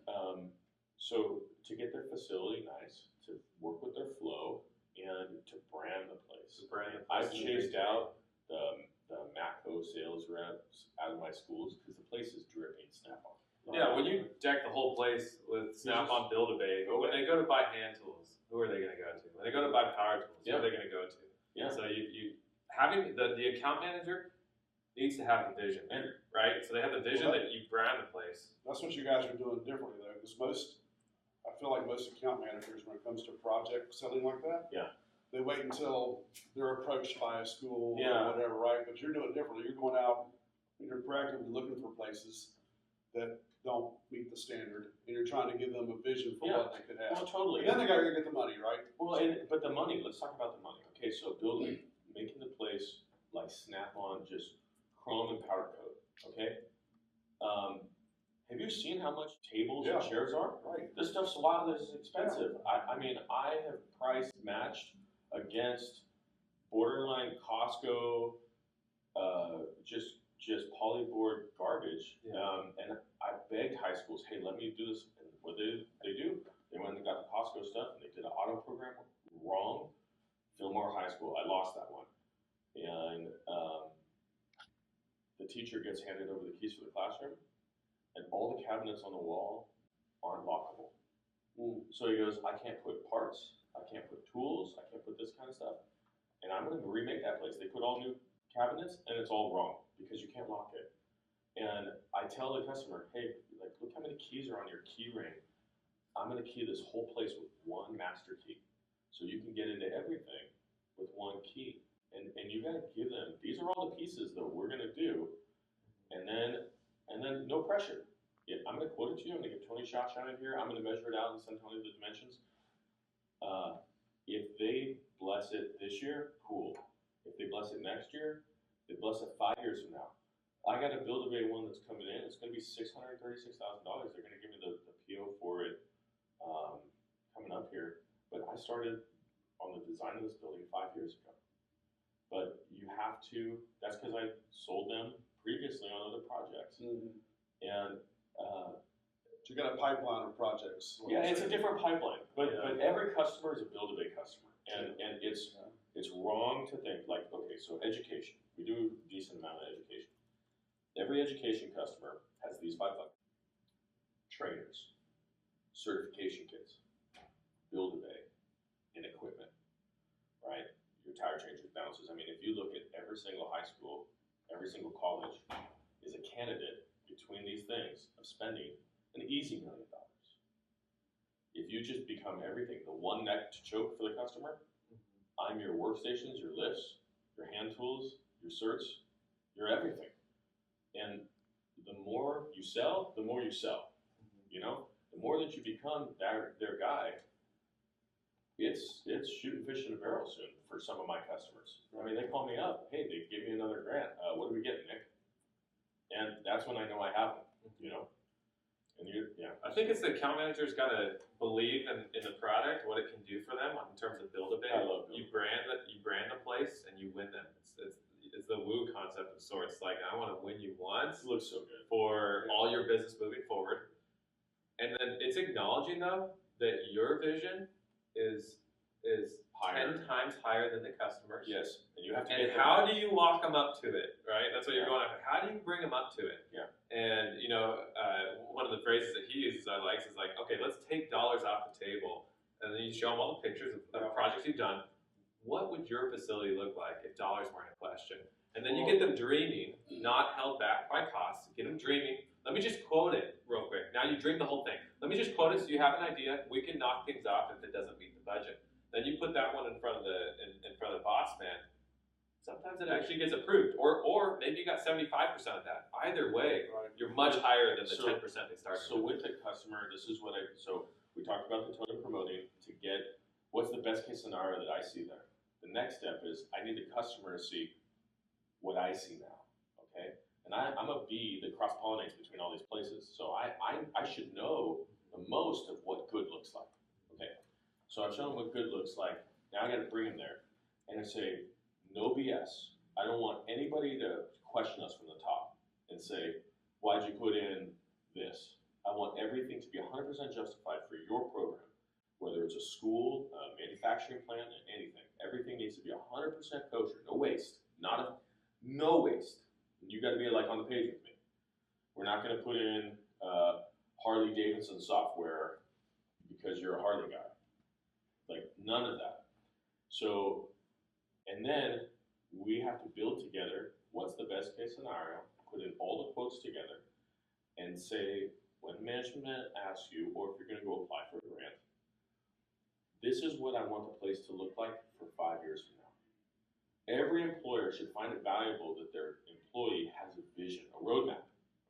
so to get their facility nice, to work with their flow, and to brand the place. I've chased out the Matco sales reps out of my schools because the place is dripping Snap-on. Yeah, when you deck the whole place with Snap-on Build-A-Bay, when they go to buy hand tools, who are they going to go to? When they go to buy power tools, who are they going to go to? Yeah. So you having the account manager needs to have the vision, right? So they have the vision that you brand the place. That's what you guys are doing differently, though, because I feel like most account managers, when it comes to project selling like that, they wait until they're approached by a school or whatever, right? But you're doing it differently. You're going out, and you're proactively looking for places that don't meet the standard, and you're trying to give them a vision for what they could have. Well, totally. And then they got to get the money, right? Well, but the money, let's talk about the money. Okay, so making the place like Snap-on, just chrome and powder coat, okay? Have you seen how much tables and chairs are? Right. This stuff's wildly expensive. I mean, I have price matched against borderline Costco, just polyboard garbage. And I begged high schools, hey, let me do this. And what they do? They went and got the Costco stuff and they did an auto program wrong. Fillmore High School, I lost that one. And the teacher gets handed over the keys for the classroom, and all the cabinets on the wall aren't lockable. So he goes, I can't put parts, I can't put tools, I can't put this kind of stuff. And I'm going to remake that place. They put all new cabinets, and it's all wrong because you can't lock it. And I tell the customer, hey, like, look how many keys are on your key ring. I'm going to key this whole place with one master key. So you can get into everything with one key. And you got to give them, these are all the pieces that we're going to do. And then no pressure. Yeah, I'm going to quote it to you. I'm going to give Tony a shot in here. I'm going to measure it out and send Tony the dimensions. If they bless it this year, cool. If they bless it next year, they bless it 5 years from now. I got a Build-A-Bay one that's coming in. It's going to be $636,000. They're going to give me the PO for it coming up here. But I started on the design of this building 5 years ago. But you have to, that's because I sold them previously on other projects. Mm-hmm. And So you got a pipeline of projects. yeah, it's a different pipeline, but every customer is a Build-A-Bay customer, and it's wrong to think like, okay, so education, we do a decent amount of education. Every education customer has these 5 buckets: trainers, certification kits, Build-A-Bay, and equipment, right? Your tire changers, balances. I mean, if you look at every single high school, every single college is a candidate between these things of spending an easy $1 million. If you just become everything, the one neck to choke for the customer, I'm your workstations, your lifts, your hand tools, your certs, your everything. And the more you sell, the more you sell. You know, the more that you become their guy, it's shooting fish in a barrel soon for some of my customers. I mean, they call me up, hey, they give me another grant. What do we get, Nick? And that's when I know I have them, you know? And I think it's the account manager's got to believe in the product, what it can do for them in terms of Build-A-Bay. I love You brand a place and you win them. It's the woo concept of sorts. Like, I want to win you once. It looks so good for all your business moving forward. And then it's acknowledging though that your vision is higher. 10 times higher than the customer's. Yes, and you have to. And how do you walk them up to it, right? That's what you're going after. How do you bring them up to it? Yeah. And one of the phrases that he uses I like is like, okay, let's take dollars off the table, and then you show them all the pictures of projects you've done. What would your facility look like if dollars weren't a question? And then you get them dreaming, not held back by costs. Get them dreaming. Let me just quote it real quick. Now you dream the whole thing. Let me just quote it so you have an idea. We can knock things off if it doesn't meet the budget. Then you put that one in front of the boss man. Sometimes it actually gets approved, or maybe you got 75% of that. Either way, you're much higher than the 10% they started. So with the customer, this is what we talked about the Toting Promoting to get what's the best case scenario that I see there. The next step is I need the customer to see what I see now, okay? And I'm a bee that cross-pollinates between all these places, so I should know the most of what good looks like, okay? So I've shown them what good looks like. Now I got to bring them there and I say, no BS. I don't want anybody to question us from the top and say, why'd you put in this? I want everything to be 100% justified for your program, whether it's a school, a manufacturing plant, anything. Everything needs to be 100% kosher, no waste, no waste. You got to be like on the page with me. We're not going to put in Harley Davidson software because you're a Harley guy. Like none of that. So, and then we have to build together what's the best case scenario, put in all the quotes together, and say, when management asks you, or if you're going to go apply for a grant, this is what I want the place to look like for 5 years from now. Every employer should find it valuable that their employee has a vision, a roadmap,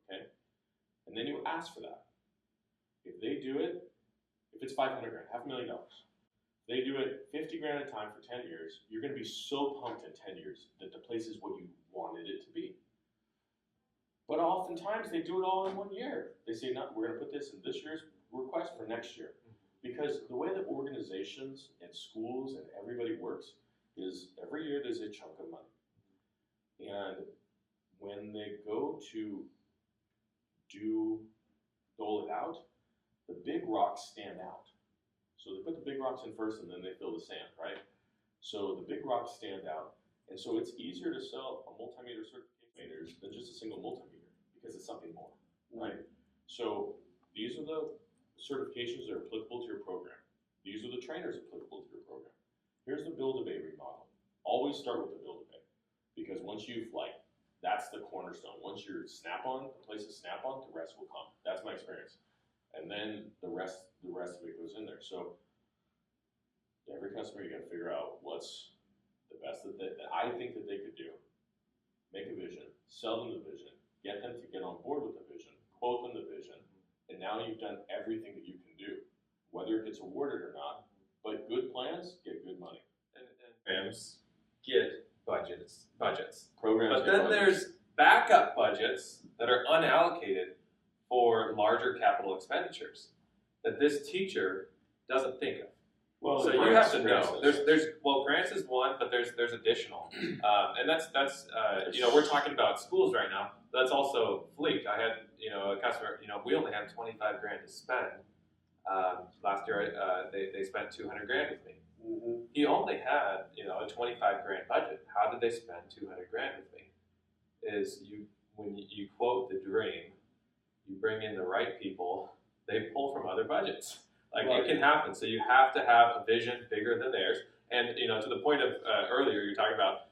okay? And then you ask for that. If they do it, if it's $500,000, $500,000, they do it 50 grand a time for 10 years, you're going to be so pumped in 10 years that the place is what you wanted it to be. But oftentimes they do it all in 1 year. They say, no, we're going to put this in this year's request for next year. Because the way that organizations and schools and everybody works is every year there's a chunk of money. And when they go to dole it out, the big rocks stand out. So they put the big rocks in first and then they fill the sand, right? So the big rocks stand out. And so it's easier to sell a multimeter certification than just a single multimeter because it's something more, right? So these are the certifications that are applicable to your program. These are the trainers applicable to your program. Here's the Build-A-Bay remodel. Always start with the Build-A-Bay because once you've that's the cornerstone. Once you're Snap-on, the place is Snap-on, the rest will come. That's my experience. and then the rest of it goes in there. So every customer, you got to figure out what's the best that I think that they could do. Make a vision, sell them the vision, get them to get on board with the vision, quote them the vision, and now you've done everything that you can do, whether it gets awarded or not. But good plans get good money. And programs get budgets. Programs But get then budgets. there's backup budgets that are unallocated for larger capital expenditures that this teacher doesn't think of. Well, So you have to know. There's grants is one, but there's additional, and that's we're talking about schools right now. That's also fleet. I had a customer. We only had $25 grand to spend. Last year, they spent $200 grand with me. Mm-hmm. He only had a $25 grand budget. How did they spend $200 grand with me? Is when you quote the dream, you bring in the right people. They pull from other budgets. It can happen. So you have to have a vision bigger than theirs. And to the point of earlier, you're talking about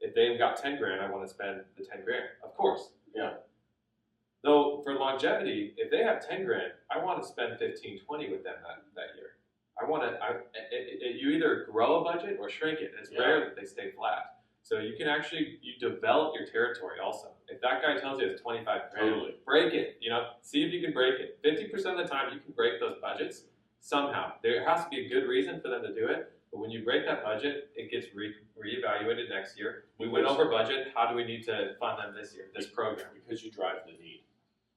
if they've got 10 grand, I want to spend the 10 grand. Of course. Yeah. Though for longevity, if they have 10 grand, I want to spend 15, 20 with them that year. You either grow a budget or shrink it. It's rare that they stay flat. So you can you develop your territory also. If that guy tells you it's 25 grand, break it. See if you can break it. 50% of the time you can break those budgets somehow. There has to be a good reason for them to do it. But when you break that budget, it gets reevaluated next year. We went over budget. How do we need to fund them this year? This program. Because you drive the need,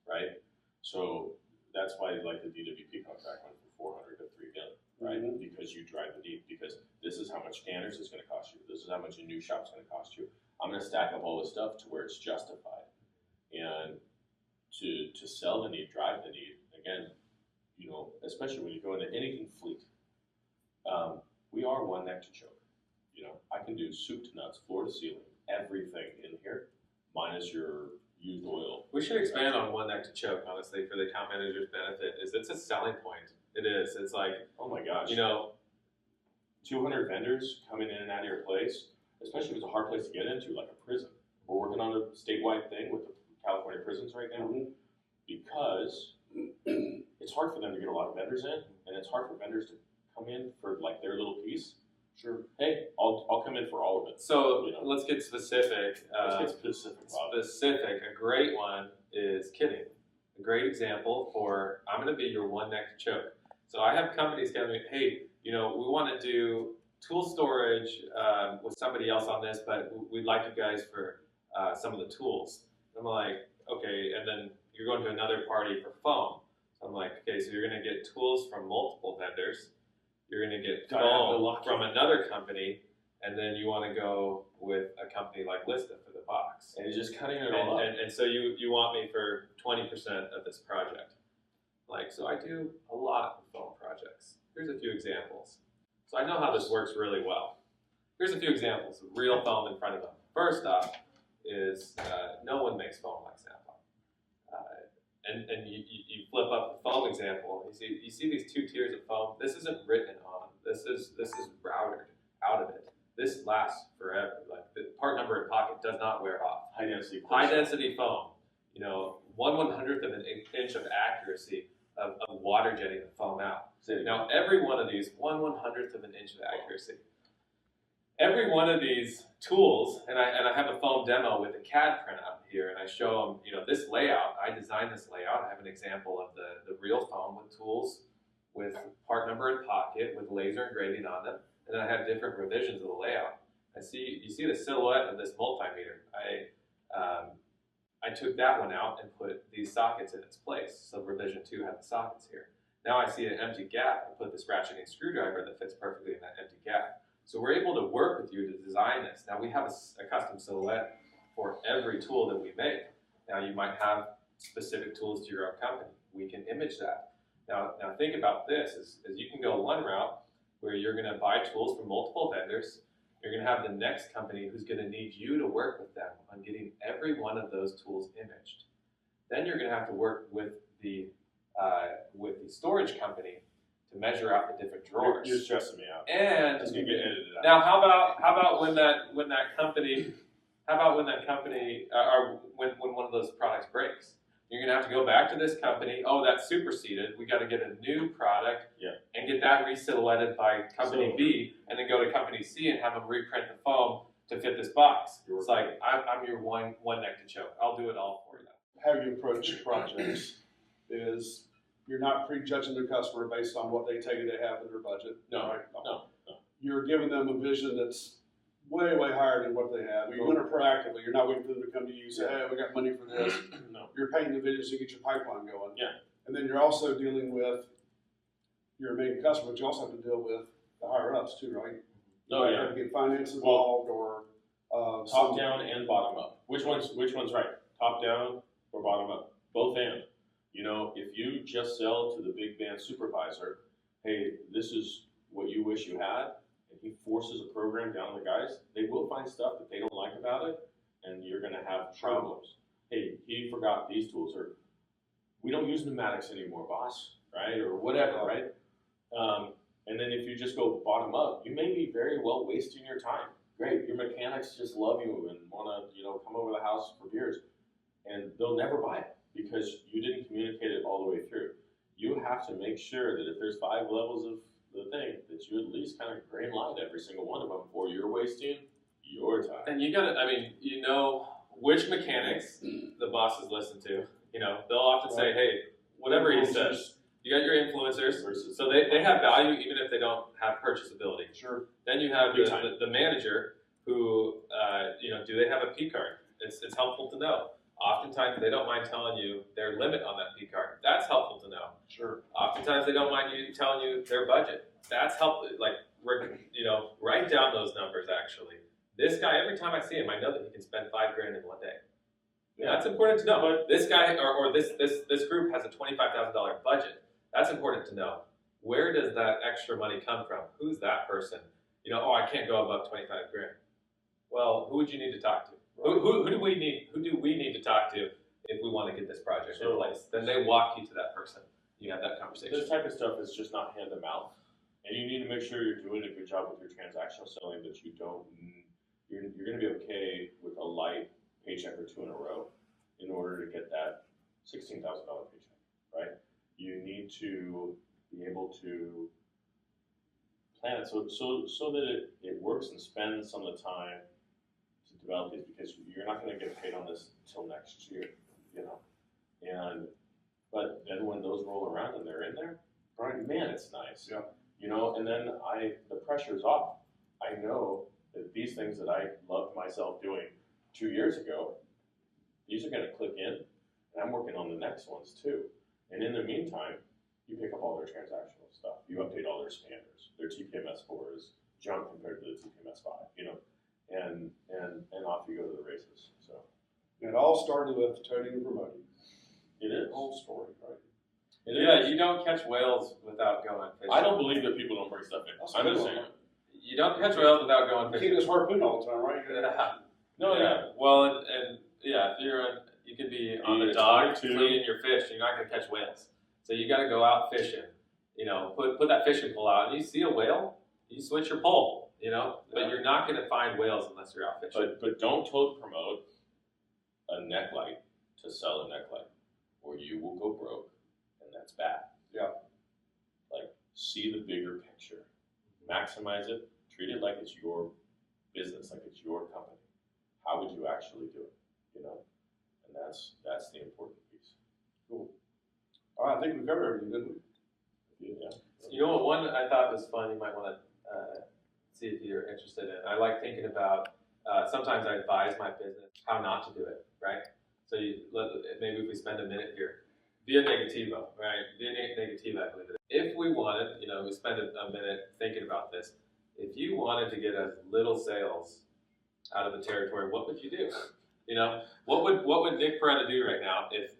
right? So that's why like the DWP contract went from 400 to 3 million, right? Mm-hmm. Because you drive the need. Because this is how much scanners is going to cost you. This is how much a new shop's going to cost you. I'm going to stack up all this stuff to where it's justified, and to sell the need, drive the need. Again, especially when you go into anything fleet, we are one neck to choke. I can do soup to nuts, floor to ceiling, everything in here, minus your used oil. We should expand on one neck to choke, honestly, for the account manager's benefit. It's a selling point. It is. It's like, oh my gosh, 200 vendors coming in and out of your place, especially if it's a hard place to get into, like a prison. We're working on a statewide thing with the California prisons right now, because it's hard for them to get a lot of vendors in, and it's hard for vendors to come in for like their little piece. Sure. Hey, I'll come in for all of it. So let's get specific. Let's get specific, Bob. A great one is kitting. A great example for I'm going to be your one neck to choke. So I have companies telling me, hey, we want to do tool storage with somebody else on this, but we'd like you guys for some of the tools. I'm like, okay, and then you're going to another party for foam. So I'm like, okay, so you're going to get tools from multiple vendors. You're going to get foam from another company, and then you want to go with a company like Lista for the box. And you're just cutting it all up. And so you want me for 20% of this project. So I do a lot of foam projects. Here's a few examples. So I know how this works really well. Here's a few examples of real foam in front of them. First off is no one makes foam like Snap-on. And you flip up the foam example. You see these two tiers of foam. This isn't written on. This is routed out of it. This lasts forever. The part number in pocket does not wear off. High density foam. 1/100th of an inch of accuracy of water jetting the foam out. Now every one of these 1/100th of an inch of accuracy. Every one of these tools, and I have a foam demo with a CAD printout here, and I show them, this layout. I designed this layout. I have an example of the real foam with tools, with part number in pocket, with laser engraving on them, and then I have different revisions of the layout. You see the silhouette of this multimeter. I took that one out and put these sockets in its place. So revision 2 had the sockets here. Now I see an empty gap. I put this ratcheting screwdriver that fits perfectly in that empty gap. So we're able to work with you to design this. Now we have a custom silhouette for every tool that we make. Now you might have specific tools to your own company. We can image that. Now think about this, is you can go one route where you're going to buy tools from multiple vendors. You're going to have the next company who's going to need you to work with them on getting every one of those tools imaged. Then you're going to have to work with the storage company to measure out the different drawers. You're stressing me out. And it's going to get edited out. Now, how about when that company, or when one of those products breaks? You're going to have to go back to this company. Oh, that's superseded. We got to get a new product and get that re-silhouetted by company B, and then go to company C and have them reprint the foam to fit this box. It's like, I'm your one neck to choke. I'll do it all for you. How you approach projects is you're not prejudging the customer based on what they tell you they have in their budget. No. You're giving them a vision that's way, way higher than what they have. You're doing it proactively. You're not waiting for them to come to you and say, hey, we got money for this. No. You're painting the vision so you get your pipeline going. Yeah. And then you're also dealing with your main customer, but you also have to deal with the higher ups too, right? Oh, You yeah. have to get finance involved or Top down and bottom up. Which one's right? Top down or bottom up? Both and. You know, if you just sell to the big band supervisor, hey, this is what you wish you had, and he forces a program down the guys, they will find stuff that they don't like about it, and you're going to have problems. Hey, he forgot these tools, or we don't use pneumatics anymore, boss, right? Or whatever, right? And then if you just go bottom up, you may be very well wasting your time. Great, your mechanics just love you and want to, come over the house for beers, and they'll never buy it because you didn't communicate it all the way through. You have to make sure that if there's 5 levels of the thing, that you at least kind of green light every single one of them, or you're wasting your time. And you gotta, which mechanics the bosses listen to. They'll often say, hey, whatever he says. You got your influencers, so they have value even if they don't have purchasability. Sure. Then you have the manager who, do they have a P card? It's helpful to know. Oftentimes they don't mind telling you their limit on that P card. That's helpful to know. Sure. Oftentimes they don't mind you telling you their budget. That's helpful. Write down those numbers actually. This guy, every time I see him, I know that he can spend $5,000 in one day. Yeah, that's important to know. But this guy or this group has a $25,000 budget. That's important to know. Where does that extra money come from? Who's that person? I can't go above $25,000. Well, who would you need to talk to? Right. Who do we need to talk to if we want to get this project in place? Then they walk you to that person. You have that conversation. This type of stuff is just not hand to mouth, and you need to make sure you're doing a good job with your transactional selling. That you don't, you're going to be okay with a light paycheck or 2 in a row in order to get that $16,000 paycheck, right? You need to be able to plan it so that it works and spend some of the time to develop these, because you're not going to get paid on this until next year, But then when those roll around and they're in there, right, man, it's nice. Yeah. And then the pressure's off. I know that these things that I loved myself doing 2 years ago, these are going to click in, and I'm working on the next ones too. And in the meantime, you pick up all their transactional stuff. You update all their standards. Their TPMS 4 is junk compared to the TPMS 5, and off you go to the races. So it all started with Toting Promoting. it is. The whole story, right? You don't catch whales without going fishing. I don't believe that people don't bring stuff in. I'm just saying. You don't catch whales without going You fishing. keep this harpoon all the time, right? Yeah. Well, if you could be on the dock cleaning your fish, you're not going to catch whales. So you got to go out fishing. Put that fishing pole out, and you see a whale, you switch your pole. But you're not going to find whales unless you're out fishing. But don't tote promote a neck light to sell a neck light, or you will go broke, and that's bad. Yeah. See the bigger picture, maximize it, treat it like it's your business, like it's your company. How would you actually do it? And that's the important piece. Cool. All right, I think we covered everything, didn't we? Yeah. One I thought was fun, you might want to see if you're interested in. I like thinking about, sometimes I advise my business how not to do it, right? So maybe if we spend a minute here, via negativo, right? Via negativa, I believe it is. If we wanted, we spend a minute thinking about this. If you wanted to get as little sales out of the territory, what would you do? What would Nick Porretta do right now if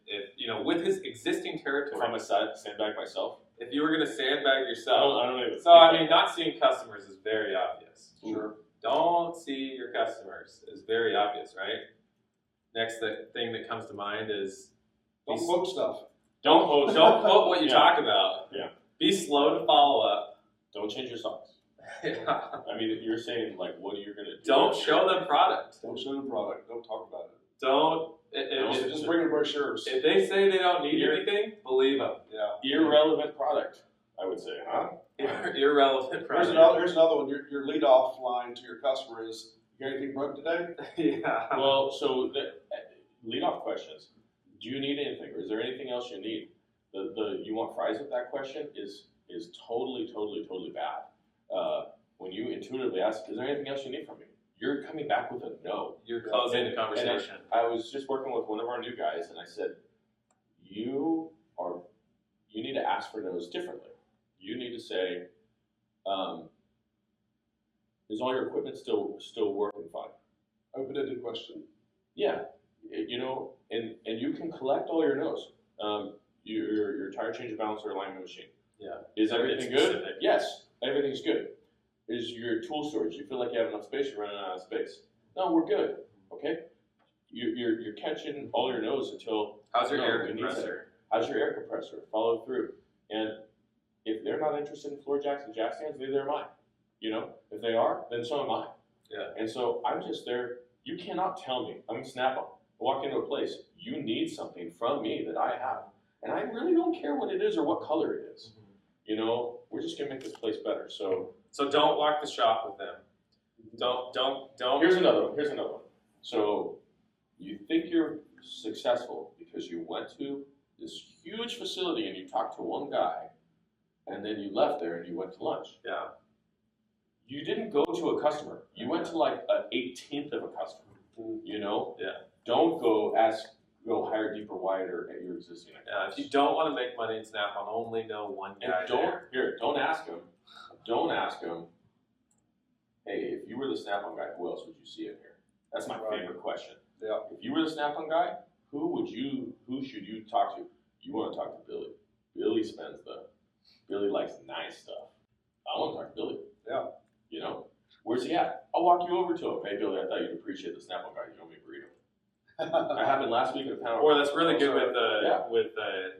with his existing territory? If I'm a sandbag myself? If you were going to sandbag yourself. I don't even. So, not seeing customers is very obvious. Sure. Don't see your customers is very obvious, right? Next thing that comes to mind is Don't quote stuff. Don't quote what you talk about. Yeah. Be slow to follow up. Don't change your socks. Yeah. If you're saying, what are you going to do? Don't show them product. Don't show the product. Don't talk about it. Don't. Just bring in brochures. If they say they don't need anything, believe them. Yeah. Irrelevant product, I would say, huh? Irrelevant product. Here's another one. Your lead off line to your customer is, "You got anything broke today?" Yeah. Well, so the lead off questions. Do you need anything, or is there anything else you need? The you want fries with that question is totally bad. When you intuitively ask, is there anything else you need from me? You're coming back with a no. You're closing the conversation. I was just working with one of our new guys, and I said, you need to ask for no's differently. You need to say, is all your equipment still working fine? Open-ended question. Yeah, and you can collect all your no's. Your tire change, balancer, alignment machine. Yeah. Is everything good? Specific. Yes, everything's good. Is your tool storage? You feel like you have enough space? You're running out of space. No, we're good. Okay. You're catching all your no's until. How's your no, air we need compressor? How's your air compressor? Follow through. And if they're not interested in floor jacks and jack stands, neither am I. If they are, then so am I. Yeah. And so I'm just there. You cannot tell me. I'm Snap-on. I walk into a place. You need something from me that I have, and I really don't care what it is or what color it is. We're just gonna make this place better. So don't walk the shop with them. Don't. Here's another one. So you think you're successful because you went to this huge facility and you talked to one guy, and then you left there and you went to lunch. Yeah. You didn't go to a customer. You went to like an 18th of a customer. Yeah. Don't go higher, deeper, wider at your existing accounts. If you don't want to make money in Snap-on, only know one guy. And don't ask him. Don't ask him. Hey, if you were the Snap-on guy, who else would you see in here? That's my favorite question. Yeah. If you were the Snap-on guy, who should you talk to? You want to talk to Billy. Billy likes nice stuff. I want to talk to Billy. Yeah. Where's he at? I'll walk you over to him. Hey, Billy, I thought you'd appreciate the Snap-on guy. You owe me a burrito. That happened last week at a panel. Or that's really good with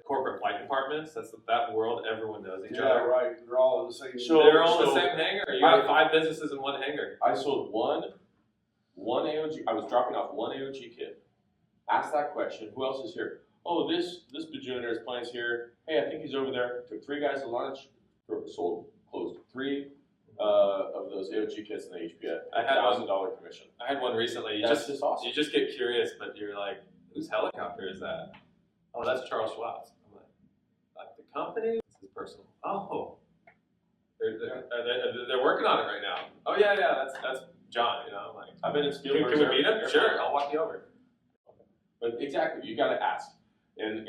corporate flight departments. That's that world. Everyone knows each other. Yeah, right. They're all in the same. They're all in the same hangar. You have 5 businesses in one hangar. I sold one AOG. I was dropping off one AOG kit. Asked that question. Who else is here? Oh, this bajillionaire's plan's here. Hey, I think he's over there. Took 3 guys to lunch. Closed 3 of those AOG kits, and they each get $1,000 commission. I had one recently. That's just awesome. You just get curious, but you're like, whose helicopter is that? Oh, that's Charles Schwab's. I'm like the company? This is personal. Oh, they're working on it right now. Oh yeah, that's John. I'm like, I've been in Spielberg. Can we meet him? Sure, I'll walk you over. But exactly, you got to ask, and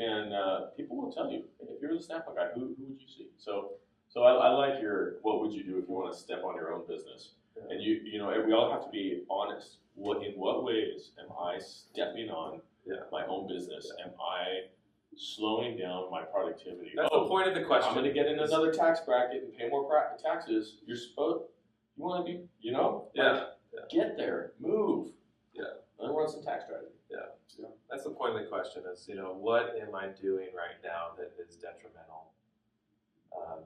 people will tell you. If you're the Snap-on guy, who would you see? So I like what would you do if you want to step on your own business? Yeah. And we all have to be honest. In what ways am I stepping on my own business? Am I slowing down my productivity? That's the point of the question. I'm going to get in another tax bracket and pay more taxes. You want to be, get there, move. Yeah. Then run some tax strategy. Yeah. That's the point of the question is, what am I doing right now that is detrimental?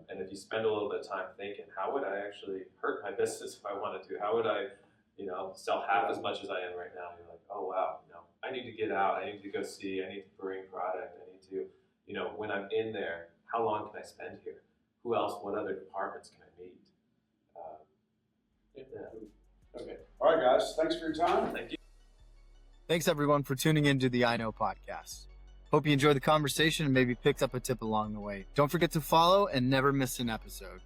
And if you spend a little bit of time thinking, how would I actually hurt my business if I wanted to? How would I, sell half as much as I am right now? You're like, oh wow, I need to get out. I need to go see. I need to bring product. I need to, when I'm in there, how long can I spend here? Who else? What other departments can I meet? Okay. All right, guys. Thanks for your time. Thank you. Thanks everyone for tuning into the iKnow podcast. Hope you enjoyed the conversation and maybe picked up a tip along the way. Don't forget to follow and never miss an episode.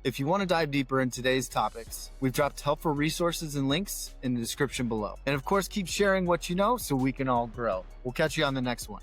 If you want to dive deeper in today's topics, we've dropped helpful resources and links in the description below. And of course, keep sharing what you know so we can all grow. We'll catch you on the next one.